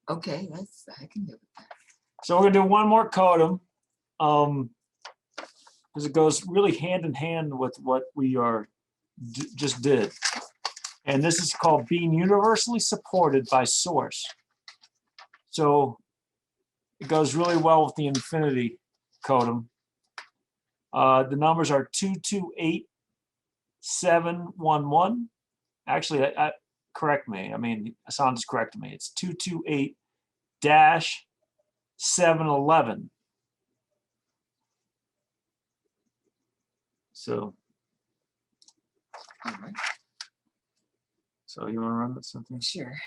Okay, I can live with that. So we're gonna do one more codem. Because it goes really hand in hand with what we are just did. And this is called being universally supported by source. So it goes really well with the infinity codem. The numbers are 228711. Actually, correct me. I mean, Hassan just corrected me. It's 228-711. So, All right. so you want to run that something? Sure.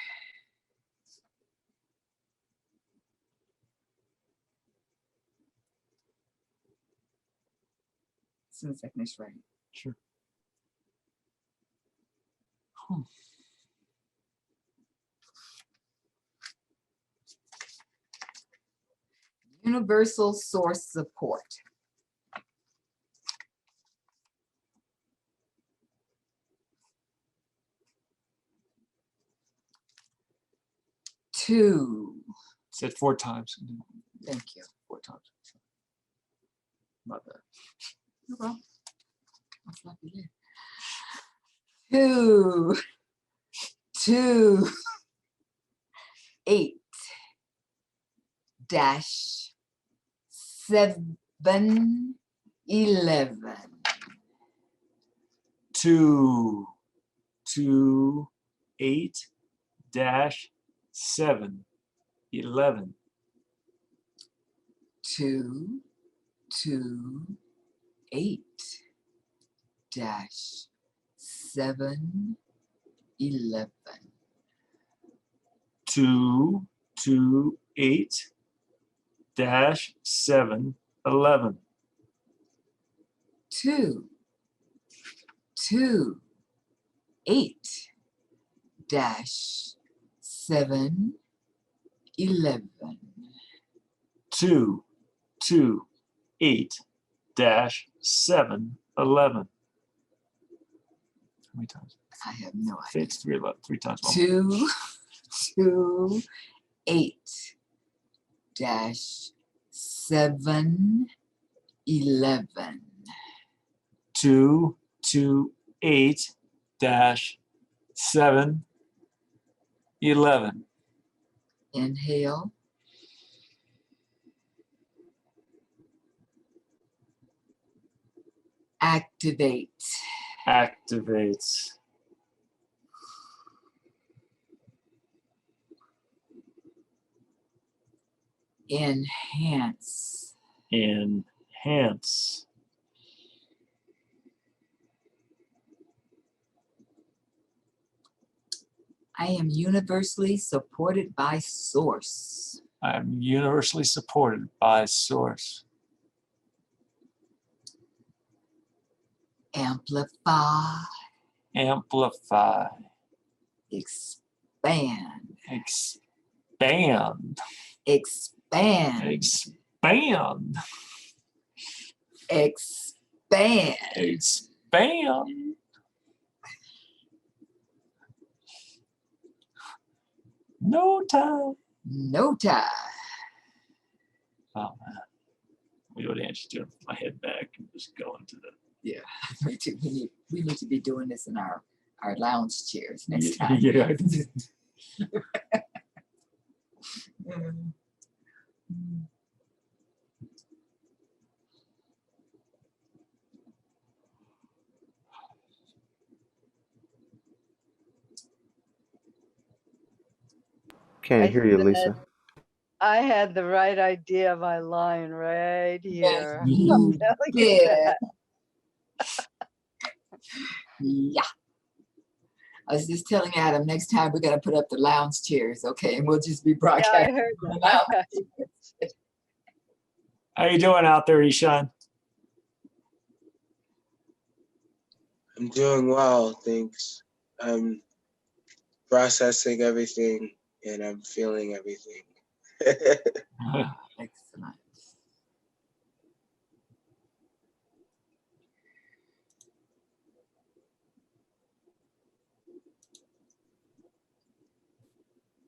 As soon as I finish writing. Sure. Universal source support. Two. Said 4 times. Thank you. 4 times. My bad. No problem. I'll slap you there. 2, 8 dash 711. 2, 2, 8-7, 11. 2, 2, 8 dash 7, 11. 2, 2, 8 dash 7, 11. 2, 2, 8 dash 7, 11. 2, 2, 8 dash 7, 11. How many times? I have no I idea. think it's three times. 2, 2, 8 dash 7, 11. 2, 2, 8 dash 7, 11. Inhale. Activate. Activates. Enhance. Enhance. I am universally supported by Source. I'm universally supported by Source. Amplify. Amplify. Expand. Expand. Expand. Expand. Expand. Expand. No time. No time. Oh man. We would answer to my head back and just go into the Yeah, me too. We need to be doing this in our lounge chairs next time. Yeah. Mm. Can't hear you, Lisa. I had the right idea of my line right here. I'm You telling you did. that. Yeah. I was just telling Adam, next time we're gonna put up the lounge chairs, okay? And we'll just be Yeah, I broadcasting heard from the that. lounge chairs. How you doing out there, Ishan? I'm doing well, thanks. I'm processing everything and I'm feeling everything. Excellent.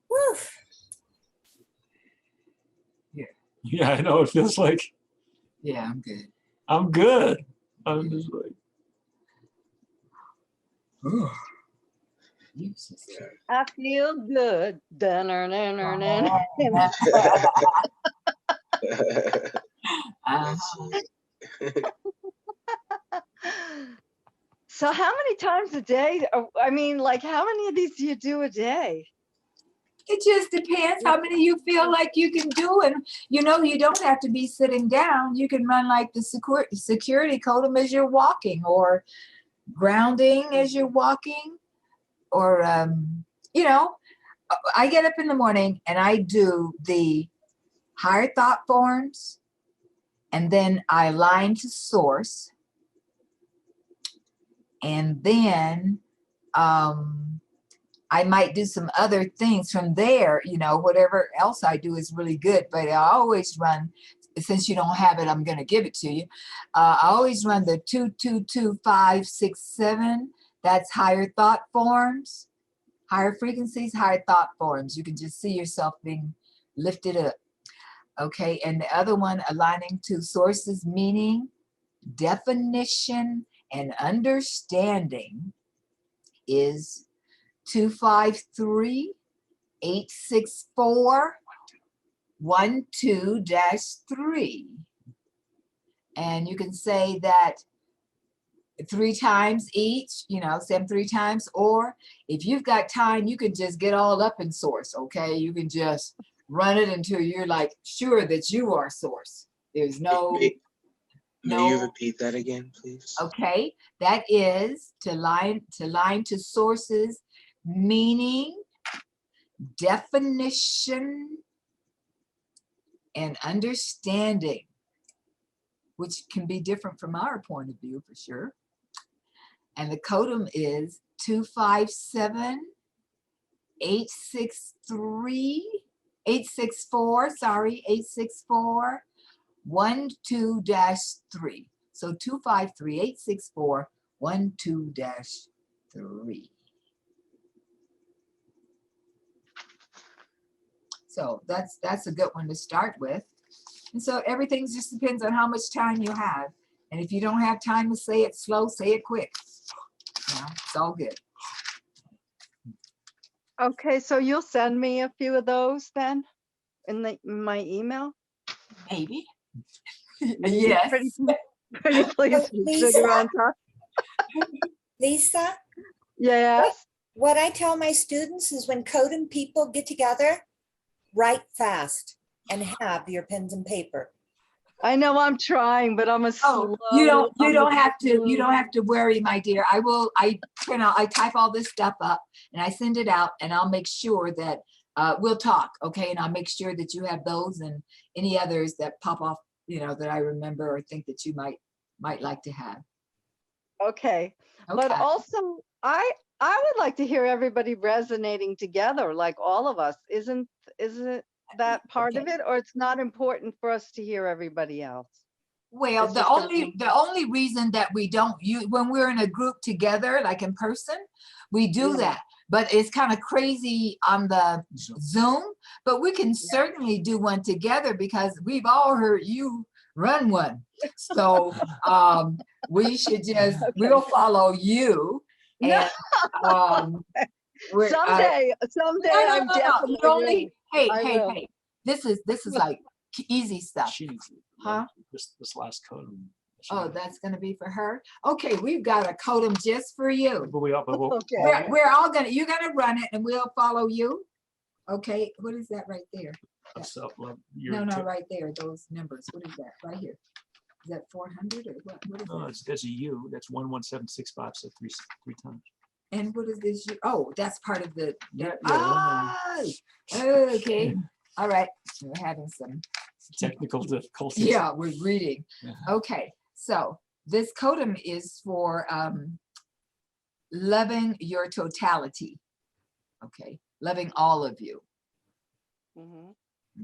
Whew. Yeah, I know. It feels like Yeah, I'm good. I'm good. I'm just like, Useless. I feel good. Dun-dun-dun-dun-dun. Uh-huh. So how many times a day? I mean, like, how many of these do you do a day? It just depends how many you feel like you can do. And you know, you don't have to be sitting down. You can run like the security codum as you're walking, or grounding as you're walking, or, you know, I get up in the morning and I do the higher thought forms, and then I align to Source. And then I might do some other things from there. You know, whatever else I do is really good, but I always run, since you don't have it, I'm going to give it to you. I always run the 2, 2, 2, 5, 6, 7. That's higher thought forms, higher frequencies, higher thought forms. You can just see yourself being lifted up. Okay, and the other one, aligning to Source's meaning, definition, and understanding, is 253 864 12-3. And you can say that 3 times each, you know, say them 3 times, or if you've got time, you can just get all up in Source, okay? You can just run it until you're like sure that you are Source. There's no, May you no, repeat that again, please? okay, that is to line to sources, meaning, definition, and understanding, which can be different from our point of view for sure. And the codum is 864, 12-3. So 253-864-12-3. So that's a good one to start with. And so everything just depends on how much time you have. And if you don't have time to say it slow, say it quick. Yeah, it's all good. Okay, so you'll send me a few of those then in my email? Maybe. Maybe. Yes. Pretty please, Lisa? sugar on top. Lisa, Yes. what I tell my students is when coding people get together, write fast and have your pens and paper. I know I'm trying, but I'm a slow. You don't I'm a have to, you slow- don't have to worry, my dear. I type all this stuff up and I send it out, and I'll make sure that we'll talk, okay? And I'll make sure that you have those and any others that pop off, that I remember or think that you might like to have. Okay. But Okay. also I would like to hear everybody resonating together, like all of us. Isn't that part of Okay. it, or it's not important for us to hear everybody else? Well, It's the just only reason that we don't when we're in a group together, like in person, we do Yeah. that. But it's kind of crazy on the Zoom, but we can certainly do one together because we've all heard you run one. So we should just, we'll follow you. No. And Someday no, I'm definitely you only, ready. hey, I hey, will. hey, this is like easy stuff. She needs it. Huh? This last code. Oh, that's gonna be for her? Okay, we've got a codem just for you. But we'll, Okay. We're all gonna, you're gonna run it and we'll follow you. Okay, what is that right there? No, right there, those numbers. What is that right here? Is that 400 or what? What is No, that? that's a U. That's 11765. So three times. And what is this? Oh, that's part of the. Yeah, Okay. All right. We're having some. Technical difficulties. Yeah, we're reading. Yeah. Okay, so this codem is for loving your totality. Okay, loving all of you. Mhm.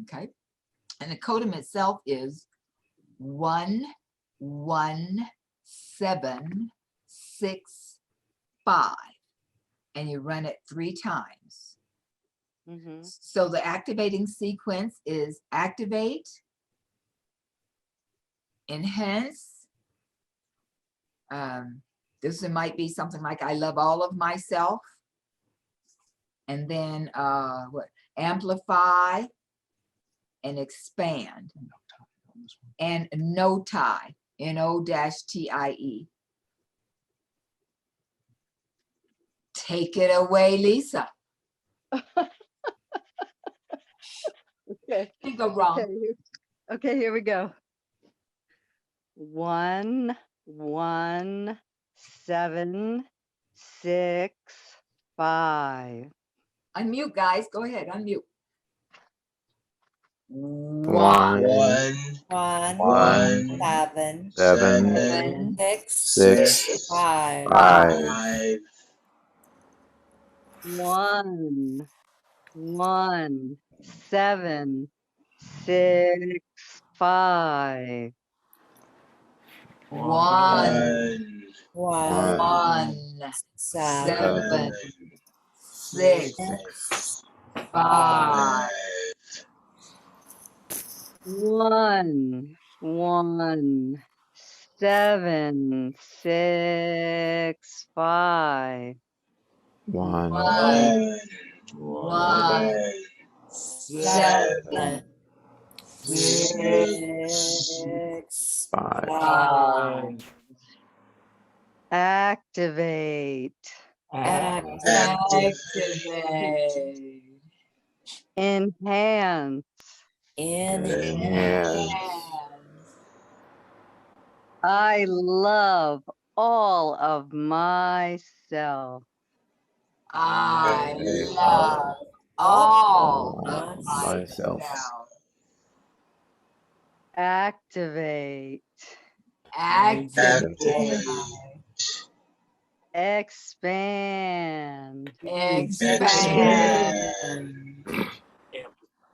Okay, and the codem itself is 11765, and you run it 3 times. Mhm. So the activating sequence is activate, enhance. This might be something like I love all of myself. And then what? Amplify and expand. And no tie, NO-TIE. Take it away, Lisa. Okay. You go wrong. Okay, here we go. 11765. Unmute, guys. Go ahead, unmute. One, One, 7, 6, 5. 5. 11765. 1, 7, 6, 5. 11765. 1, 7, 6, 6, 5. 5. Activate. Activate. Enhance. Inhale. Enhance. I love all of myself. I Okay. love all All of myself. myself. Activate. Activate. Expand. Expand.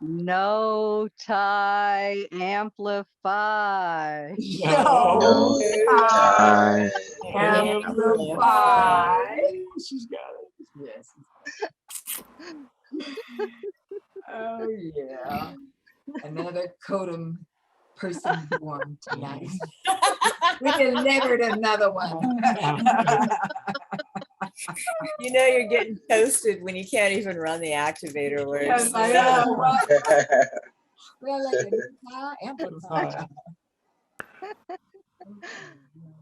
No tie amplify. No time. amplify. She's got it. Yes. Oh, yeah. Another Codum person born tonight. We delivered another one. You know you're getting toasted when you can't even run the activator words. Yes, I know. Well, like a amplifier.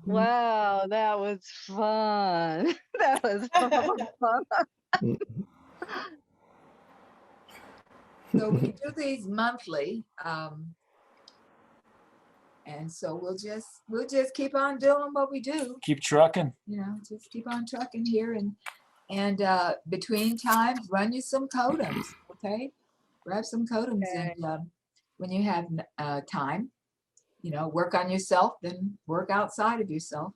Wow, that was fun. That was fun. So we do these monthly, and so we'll just keep on doing what we do. Keep trucking. You know, just keep on trucking here, and between times, run you some Codeums, okay? Grab some Codeums, Okay. and when you have time, you know, work on yourself, then work outside of yourself.